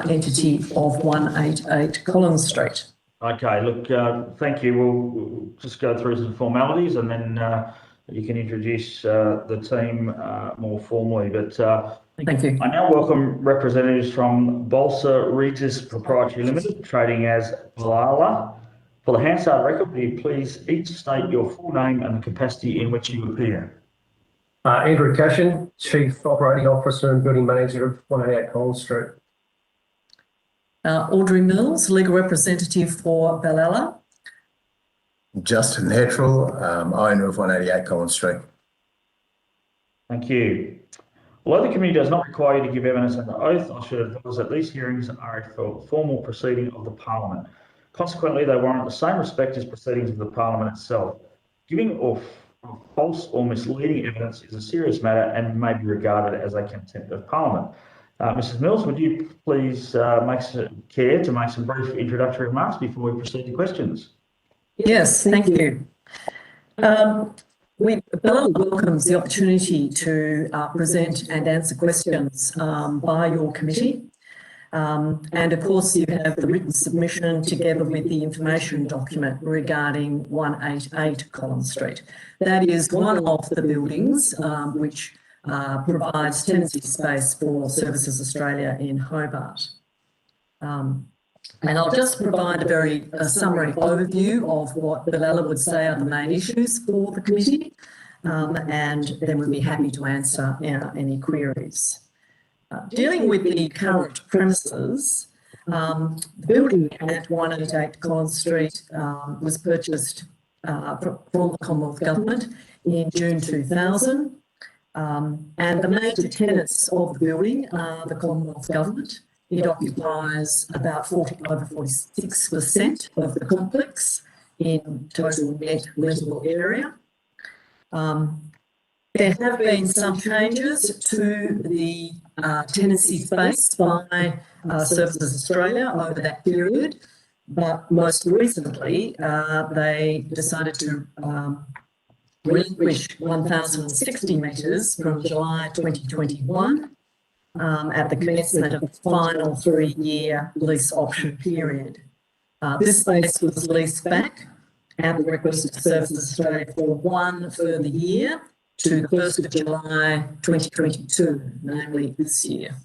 entity of 188 Collins Street. Okay, look, thank you. We'll just go through some formalities and then you can introduce the team more formally. But thank you. I now welcome representatives from Balsa Regis Proprietary Limited, trading as Bellella. For the Hansard record, will you please each state your full name and the capacity in which you appear? Andrew Cashin, Chief Operating Officer and Building Manager of 188 Collins Street. Audrey Mills, Legal Representative for Bellella. Justin Hedrell, owner of 188 Collins Street. Thank you. Although the committee does not require you to give evidence under oath, I should advise that these hearings are a formal proceeding of the Parliament. Consequently, they warrant the same respect as proceedings of the Parliament itself. Giving of false or misleading evidence is a serious matter and may be regarded as a contempt of Parliament. Mrs. Mills, would you please care to make some brief introductory remarks before we proceed to questions? Yes, thank you. Bellella welcomes the opportunity to present and answer questions by your committee. And of course, you have the written submission together with the information document regarding 188 Collins Street. That is one of the buildings which provides tenancy space for Services Australia in Hobart. And I'll just provide a very summary overview of what Bellella would say are the main issues for the committee, and then we'll be happy to answer any queries. Dealing with the current premises, the building at 188 Collins Street was purchased from the Commonwealth Government in June 2000, and the major tenants of the building are the Commonwealth Government. It occupies about over 46% of the complex in total net lettable area. There have been some changes to the tenancy space by Services Australia over that period, but most recently they decided to relinquish 1,060 metres from July 2021 at the commencement of the final 3-year lease option period. This space was leased back at the request of Services Australia for 1 further year to the 1st of July 2022, namely this year.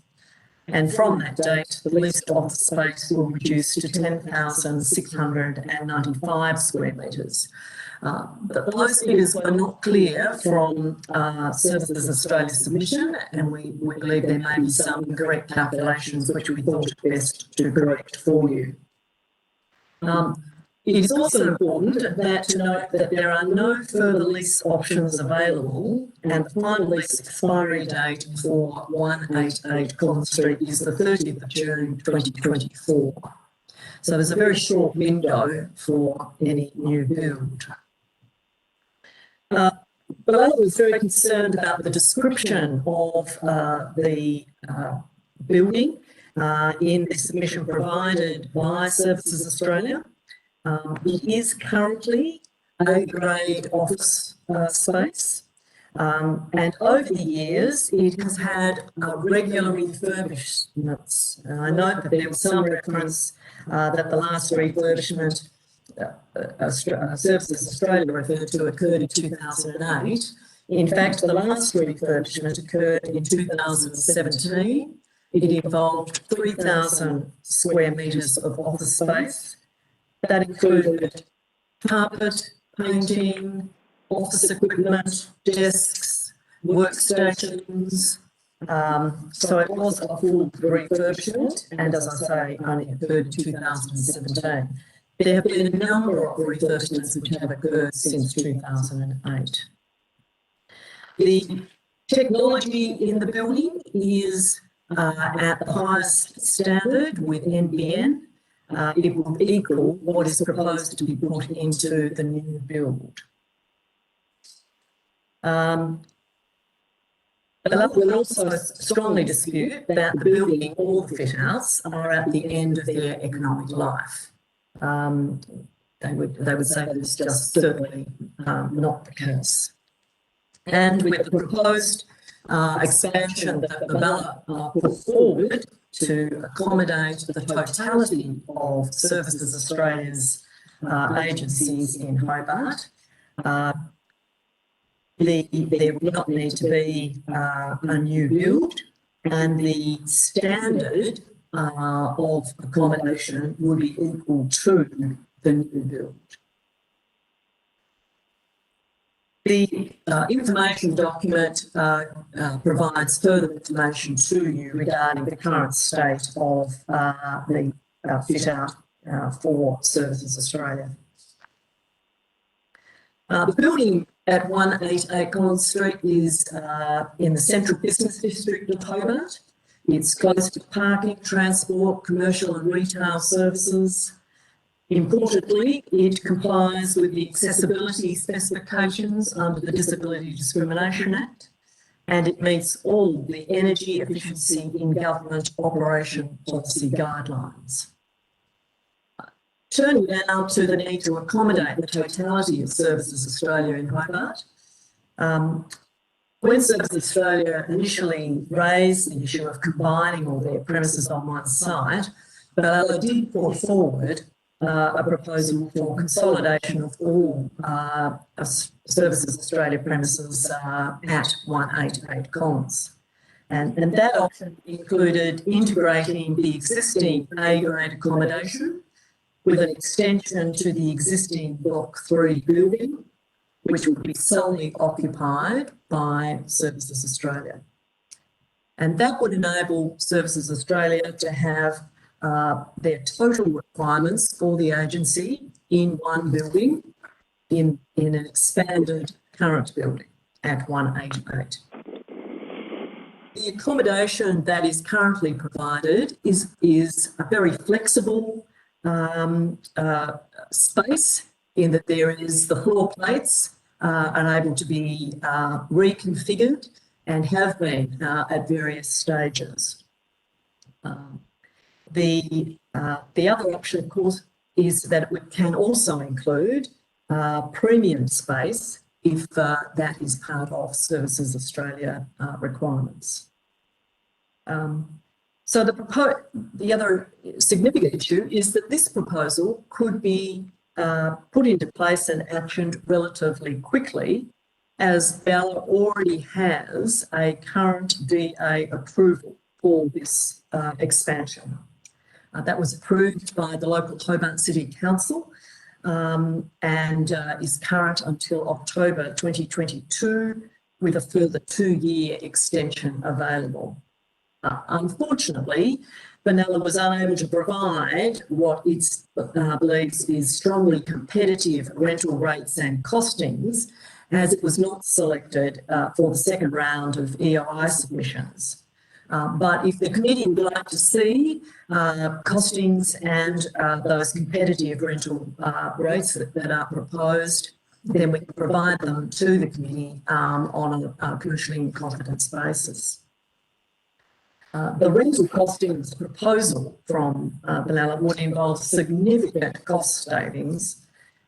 And from that date, the leased office space will reduce to 10,695 square metres. But those figures were not clear from Services Australia's submission, and we believe there may be some incorrect calculations which we thought it best to correct for you. It is also important to note that there are no further lease options available, and the final lease expiry date for 188 Collins Street is the 30th of June 2024. So there's a very short window for any new build. Bellella was very concerned about the description of the building in the submission provided by Services Australia. It is currently a grade office space, and over the years it has had regular refurbishments. I note that there was some reference that the last refurbishment Services Australia referred to occurred in 2008. In fact, the last refurbishment occurred in 2017. It involved 3,000 square metres of office space. That included carpet, painting, office equipment, desks, workstations. So it was a full refurbishment, and as I say, only occurred in 2017. There have been a number of refurbishments which have occurred since 2008. The technology in the building is at the highest standard with NBN. It will equal what is proposed to be put into the new build. Bellella will also strongly dispute that the building or the fit-outs are at the end of their economic life. they would say that it's just certainly not the case. And with the proposed expansion that the ballot put forward to accommodate the totality of Services Australia's agencies in Hobart, there will not need to be a new build, and the standard of accommodation will be equal to the new build. The information document provides further information to you regarding the current state of the fit out for Services Australia. The building at 188 Collins Street is in the central business district of Hobart. It's close to parking, transport, commercial and retail services. Importantly, it complies with the accessibility specifications under the Disability Discrimination Act, and it meets all the energy efficiency in government operation policy guidelines. Turning now to the need to accommodate the totality of Services Australia in Hobart. When Services Australia initially raised the issue of combining all their premises on one site, Balala did put forward a proposal for consolidation of all Services Australia premises at 188 Collins. And that option included integrating the existing A-grade accommodation with an extension to the existing Block 3 building, which would be solely occupied by Services Australia. And that would enable Services Australia to have their total requirements for the agency in one building, in an expanded current building at 188. The accommodation that is currently provided is a very flexible space, in that there is the floor plates are able to be reconfigured and have been at various stages. The other option, of course, is that it can also include premium space if that is part of Services Australia requirements. So the other significant issue is that this proposal could be put into place and actioned relatively quickly, as Bella already has a current DA approval for this expansion. That was approved by the local Hobart City Council and is current until October 2022, with a further 2-year extension available. Unfortunately, Benalla was unable to provide what it believes is strongly competitive rental rates and costings, as it was not selected for the second round of EOI submissions. But if the committee would like to see costings and those competitive rental rates that are proposed, then we can provide them to the committee on a commercially in confidence basis. The rental costings proposal from Benalla would involve significant cost savings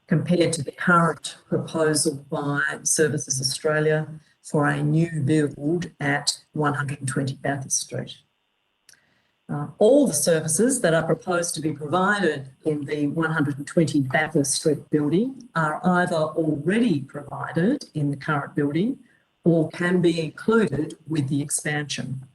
compared to the current proposal by Services Australia for a new build at 120 Bathurst Street. All the services that are proposed to be provided in the 120 Bathurst Street building are either already provided in the current building or can be included with the expansion.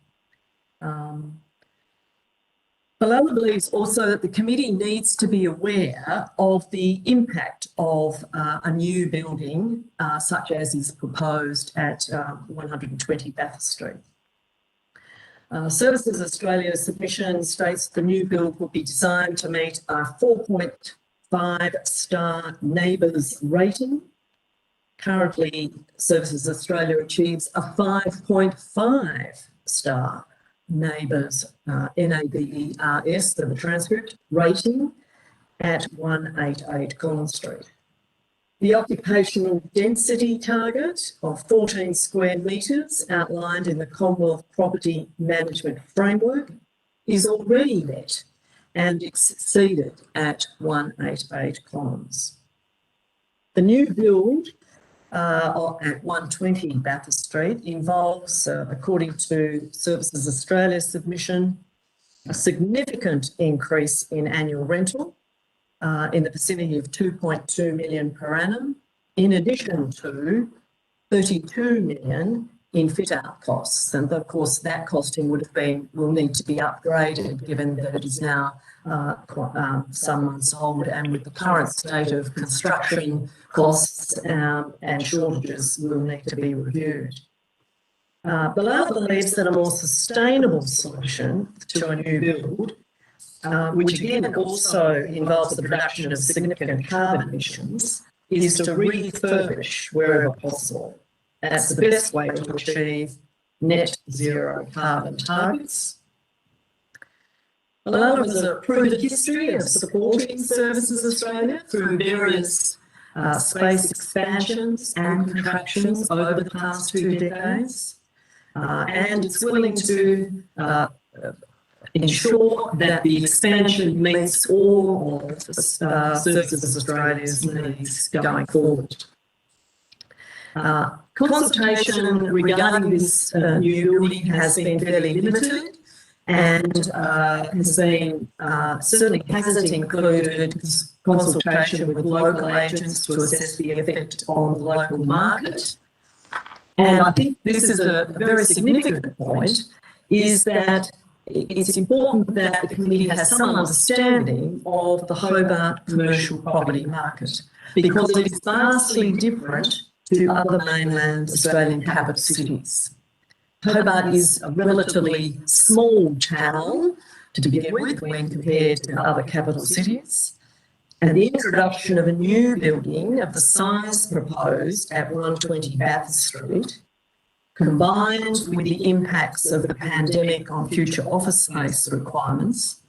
Balala believes also that the committee needs to be aware of the impact of a new building such as is proposed at 120 Bathurst Street. Services Australia's submission states the new build will be designed to meet a 4.5-star NABERS rating. Currently, Services Australia achieves a 5.5-star NABERS, NABERS for the transcript, rating at 188 Collins Street. The occupational density target of 14 square metres outlined in the Commonwealth Property Management Framework is already met and exceeded at 188 Collins. The new build at 120 Bathurst Street involves, according to Services Australia submission, a significant increase in annual rental in the vicinity of 2.2 million per annum, in addition to 32 million in fit-out costs. And of course, that costing will need to be upgraded, given that it is now some months old, and with the current state of construction costs and shortages will need to be reviewed. Bellalla believes that a more sustainable solution to a new build, which again also involves the production of significant carbon emissions, is to refurbish wherever possible. That's the best way to achieve net zero carbon targets. Bellalla has a proven history of supporting Services Australia through various space expansions and contractions over the past 2 decades, and it's willing to ensure that the expansion meets all of Services Australia's needs going forward. Consultation regarding this new building has been fairly limited, and certainly hasn't included consultation with local agents to assess the effect on the local market. And I think this is a very significant point, is that it's important that the committee has some understanding of the Hobart commercial property market, because it is vastly different to other mainland Australian capital cities. Hobart is a relatively small town to begin with when compared to other capital cities, and the introduction of a new building of the size proposed at 120 Bathurst Street, combined with the impacts of the pandemic on future office space requirements,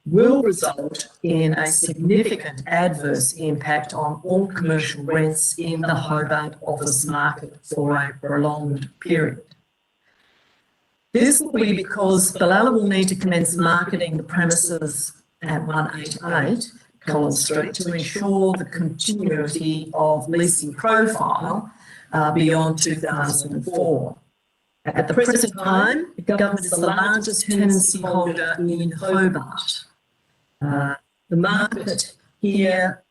will result in a significant adverse impact on all commercial rents in the Hobart office market for a prolonged period. This will be because Bellalla will need to commence marketing the premises at 188 Collins Street to ensure the continuity of leasing profile beyond 2004. At the present time, the government is the largest tenancy holder in Hobart. The market here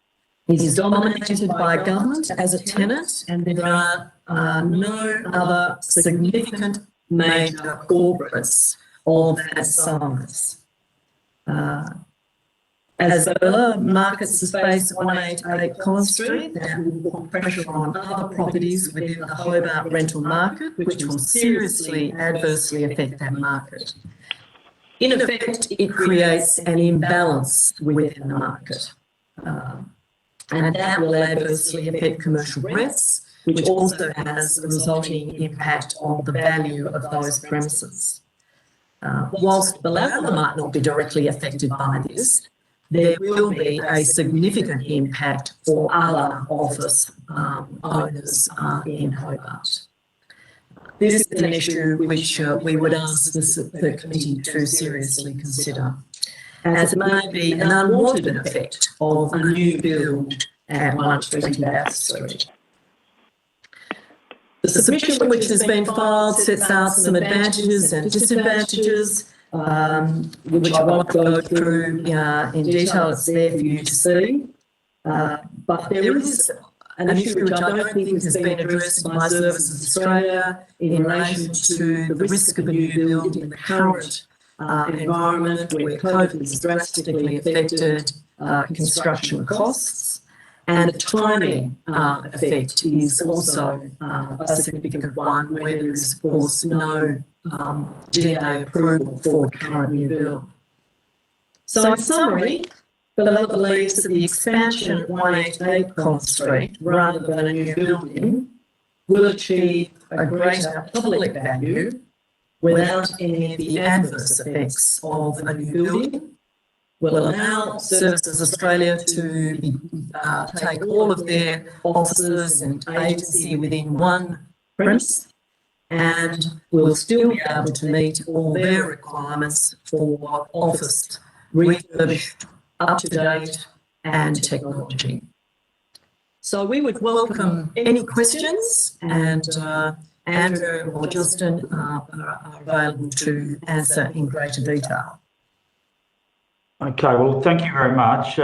is dominated by government as a tenant, and there are no other significant major corporates of that size. As Bellalla markets the space at 188 Collins Street, that will put pressure on other properties within the Hobart rental market, which will seriously adversely affect that market. In effect, it creates an imbalance within the market, and that will adversely affect commercial rents, which also has a resulting impact on the value of those premises. Whilst Bellalla might not be directly affected by this, there will be a significant impact for other office owners in Hobart. This is an issue which we would ask the committee to seriously consider, as it may be an unwanted effect of a new build at 120 Bathurst Street. The submission which has been filed sets out some advantages and disadvantages, which I won't go through in detail. It's there for you to see. But there is an issue which I don't think has been addressed by Services Australia in relation to the risk of a new build in the current environment where COVID has drastically affected construction costs, and the timing effect is also a significant one, where there is, of course, no GA approval for the current new build. So in summary, Bellalla believes that the expansion at 188 Collins Street, rather than a new building, will achieve a greater public value without any of the adverse effects of a new building, will allow Services Australia to take all of their offices and agency within one premise, and will still be able to meet all their requirements for office refurbished, up to date, and technology. So we would welcome any questions, and Andrew or Justin are available to answer in greater detail. Okay, well, thank you very much.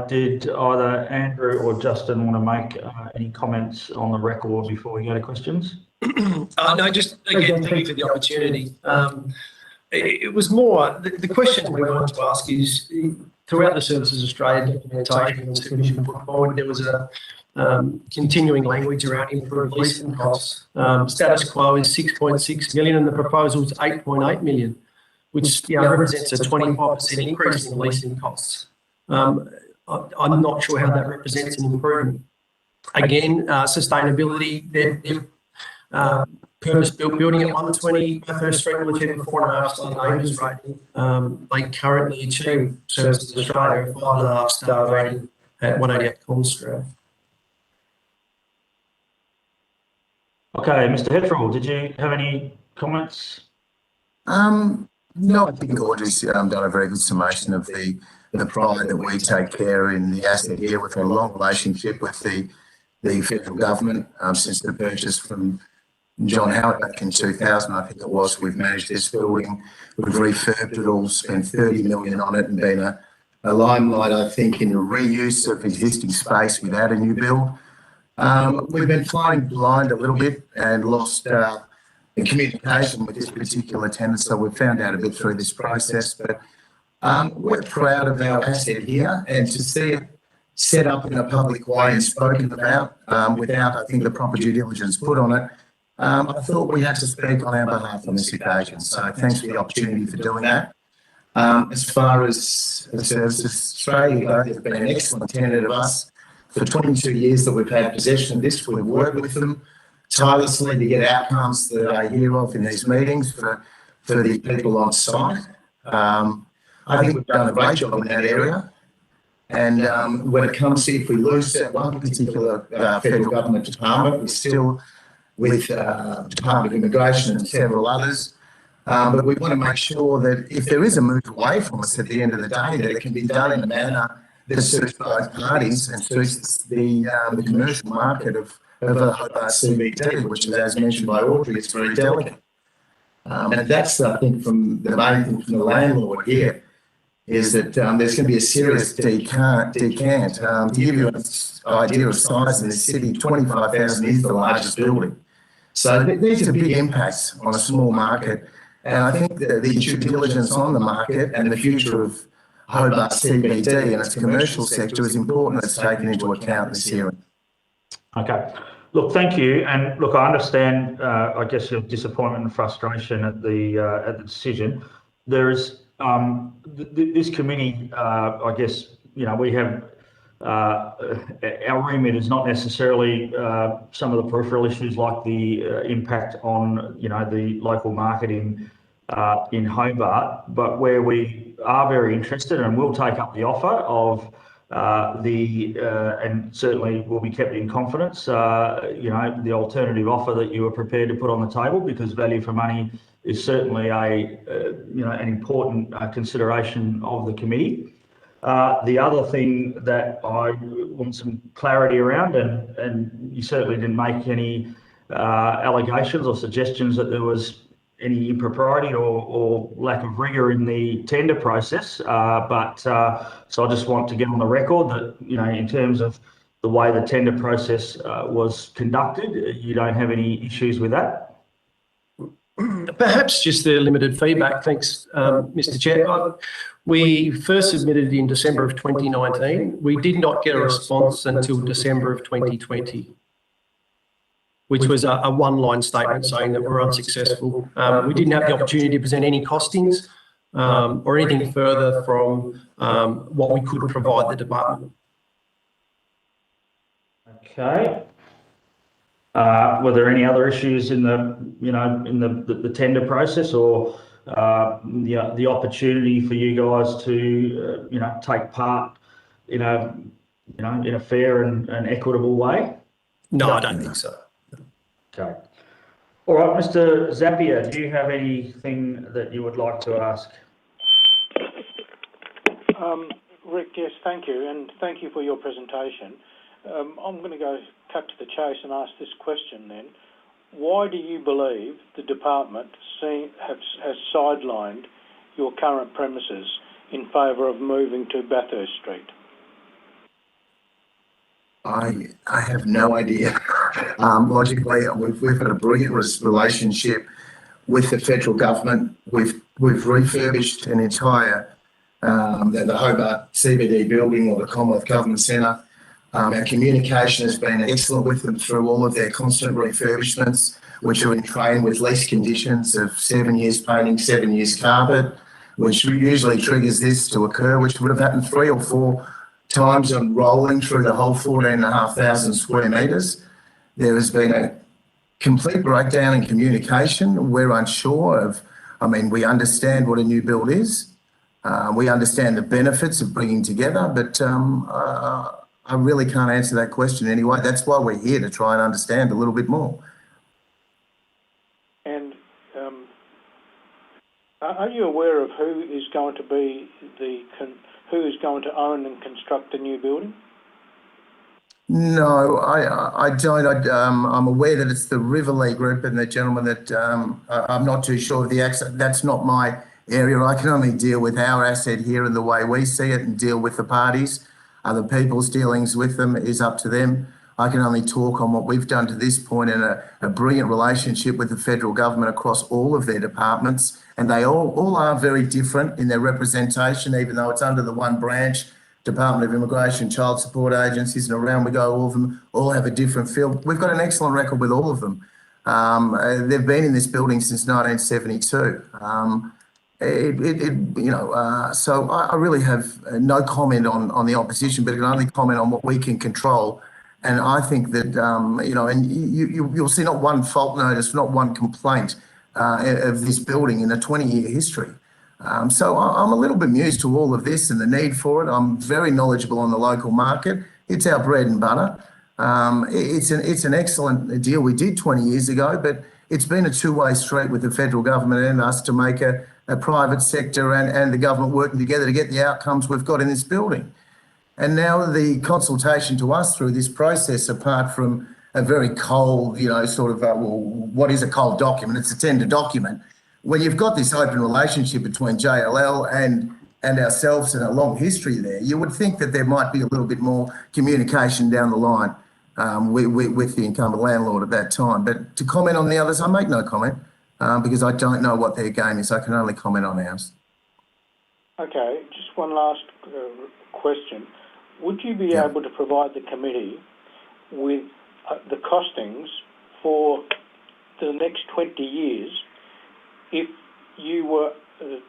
Did either Andrew or Justin want to make any comments on the record before we go to questions? No, just again, thank you for the opportunity. It was more, the question we wanted to ask is, throughout the Services Australia documentation and submission put forward, there was a continuing language around improved leasing costs. Status quo is 6.6 million and the proposal is 8.8 million, which represents a 25% increase in leasing costs. I'm not sure how that represents an improvement. Again, sustainability, they're purpose-built building at 120 Bathurst Street will achieve a 4.5-star neighbours rating. They currently achieve Services Australia a 5.5-star rating at 188 Collins Street. Okay, Mr. Hettrell, did you have any comments? No, I think Audrey's done a very good summation of the pride that we take care in the asset here. We've had a long relationship with the federal government since the purchase from John Howard back in 2000, I think it was. We've managed this building, we've refurbed it all, spent 30 million on it, and been a limelight, I think, in the reuse of existing space without a new build. We've been flying blind a little bit and lost in communication with this particular tenant, so we've found out a bit through this process, but we're proud of our asset here, and to see it set up in a public way and spoken about without, I think, the proper due diligence put on it, I thought we had to speak on our behalf on this occasion, so thanks for the opportunity for doing that. As far as Services Australia, they've been an excellent tenant of us. For 22 years that we've had possession of this, we've worked with them tirelessly to get outcomes that I hear of in these meetings for the people on site. I think we've done a great job in that area. And when it comes to if we lose that one particular federal government department, we're still with Department of Immigration and several others. But we want to make sure that if there is a move away from us at the end of the day, that it can be done in a manner that suits both parties and suits the commercial market of a Hobart CBD, which is, as mentioned by Audrey, it's very delicate. And that's, I think, from the main thing from the landlord here, is that there's going to be a serious decant. To give you an idea of size in the city, 25,000 is the largest building. So these are big impacts on a small market. And I think that the due diligence on the market and the future of Hobart CBD and its commercial sector is important. It's taken into account in this hearing. Okay. Look, thank you. And look, I understand, I guess, your disappointment and frustration at the decision. There is this committee, I guess, we have our remit is not necessarily some of the peripheral issues like the impact on, the local market in Hobart, but where we are very interested and will take up the offer of and certainly will be kept in confidence, the alternative offer that you are prepared to put on the table, because value for money is certainly an important consideration of the committee. The other thing that I want some clarity around, and you certainly didn't make any allegations or suggestions that there was any impropriety or lack of rigour in the tender process, so I just want to get on the record that, in terms of the way the tender process was conducted, you don't have any issues with that? Perhaps just the limited feedback. Thanks, Mr. Chair. We first submitted in December of 2019. We did not get a response until December of 2020, which was a one-line statement saying that we're unsuccessful. We didn't have the opportunity to present any costings or anything further from what we could provide the department. Okay. Were there any other issues in the tender process, or the opportunity for you guys to take part in a fair and equitable way? No, I don't think so. Okay. All right, Mr. Zapier, do you have anything that you would like to ask? Rick, yes, thank you, and thank you for your presentation. I'm going to go cut to the chase and ask this question then. Why do you believe the department has sidelined your current premises in favour of moving to Bathurst Street? I have no idea. Logically, we've got a brilliant relationship with the federal government. We've refurbished an entire the Hobart CBD building or the Commonwealth Government Centre. Our communication has been excellent with them through all of their constant refurbishments, which are in train with lease conditions of 7 years painting, 7 years carpet, which usually triggers this to occur, which would have happened 3 or 4 times on rolling through the whole 14,500 square metres. There has been a complete breakdown in communication. We're unsure of, we understand what a new build is. We understand the benefits of bringing together, but I really can't answer that question anyway. That's why we're here, to try and understand a little bit more. And are you aware of who is going to be who is going to own and construct the new building? No, I don't. I'm aware that it's the Riverlea Group and the gentleman that I'm not too sure of the accent. That's not my area. I can only deal with our asset here and the way we see it, and deal with the parties. Other people's dealings with them is up to them. I can only talk on what we've done to this point, and a brilliant relationship with the federal government across all of their departments. And they all are very different in their representation, even though it's under the one branch, Department of Immigration, Child Support Agencies, and around we go, all of them all have a different feel. We've got an excellent record with all of them. They've been in this building since 1972. So I really have no comment on the opposition, but I can only comment on what we can control. And I think that, and you'll see not one fault notice, not one complaint of this building in a 20-year history. So I'm a little bemused to all of this and the need for it. I'm very knowledgeable on the local market. It's our bread and butter. It's an excellent deal we did 20 years ago, but it's been a two-way street with the federal government and us to make a private sector and the government working together to get the outcomes we've got in this building. And now the consultation to us through this process, apart from a very cold, what is a cold document? It's a tender document. When you've got this open relationship between JLL and ourselves and a long history there, you would think that there might be a little bit more communication down the line with the incumbent landlord at that time. But to comment on the others, I make no comment because I don't know what their game is. I can only comment on ours. Okay, just one last question. Would you be able to provide the committee with the costings for the next 20 years if you were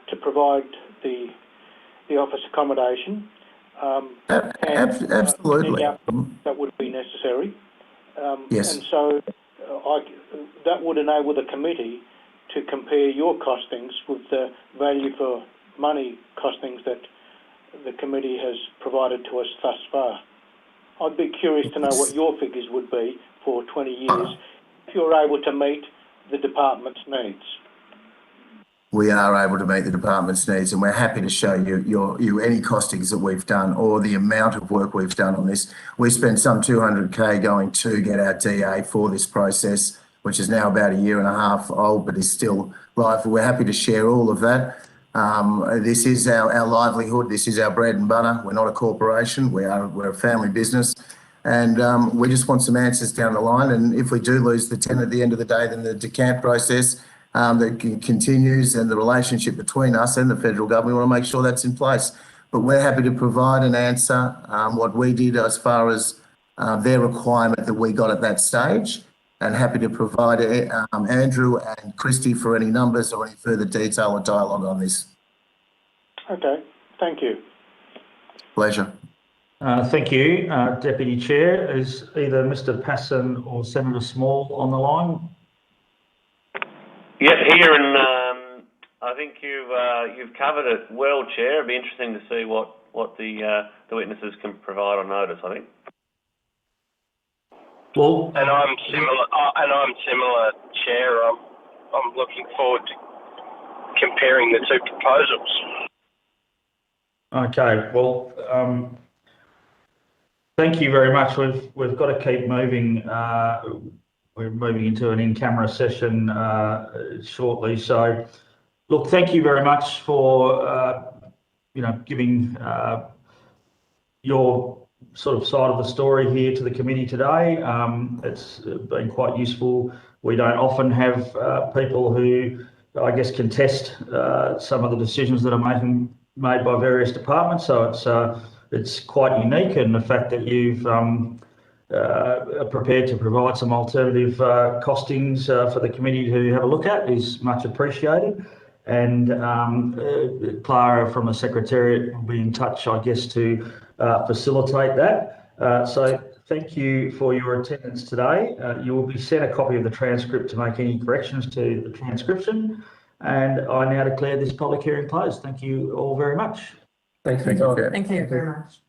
to provide the office accommodation absolutely. That would be necessary. Yes. And so that would enable the committee to compare your costings with the value for money costings that the committee has provided to us thus far. I'd be curious to know what your figures would be for 20 years if you're able to meet the department's needs. We are able to meet the department's needs, and we're happy to show you any costings that we've done or the amount of work we've done on this. We spent some 200K going to get our DA for this process, which is now about 1.5 years old, but is still live. We're happy to share all of that. This is our livelihood. This is our bread and butter. We're not a corporation. We're a family business. And we just want some answers down the line. And if we do lose the tenant at the end of the day, then the decant process that continues and the relationship between us and the federal government, we want to make sure that's in place. But we're happy to provide an answer, what we did as far as their requirement that we got at that stage, and happy to provide Andrew and Christy for any numbers or any further detail or dialogue on this. Okay, thank you. Pleasure. Thank you, Deputy Chair. Is either Mr. Passon or Senator Small on the line? Yep, here, and I think you've covered it well, Chair. It'd be interesting to see what the witnesses can provide on notice, I think. Well, and I'm similar, Chair. I'm looking forward to comparing the two proposals. Okay, well, thank you very much. We've got to keep moving. We're moving into an in-camera session shortly. So, look, thank you very much for giving your sort of side of the story here to the committee today. It's been quite useful. We don't often have people who, I guess, contest some of the decisions that are made by various departments. So it's quite unique, and the fact that you've are prepared to provide some alternative costings for the committee to have a look at is much appreciated. And Clara from the Secretariat will be in touch, I guess, to facilitate that. So thank you for your attendance today. You will be sent a copy of the transcript to make any corrections to the transcription. And I now declare this public hearing closed. Thank you all very much. Thank you. Thank you very much.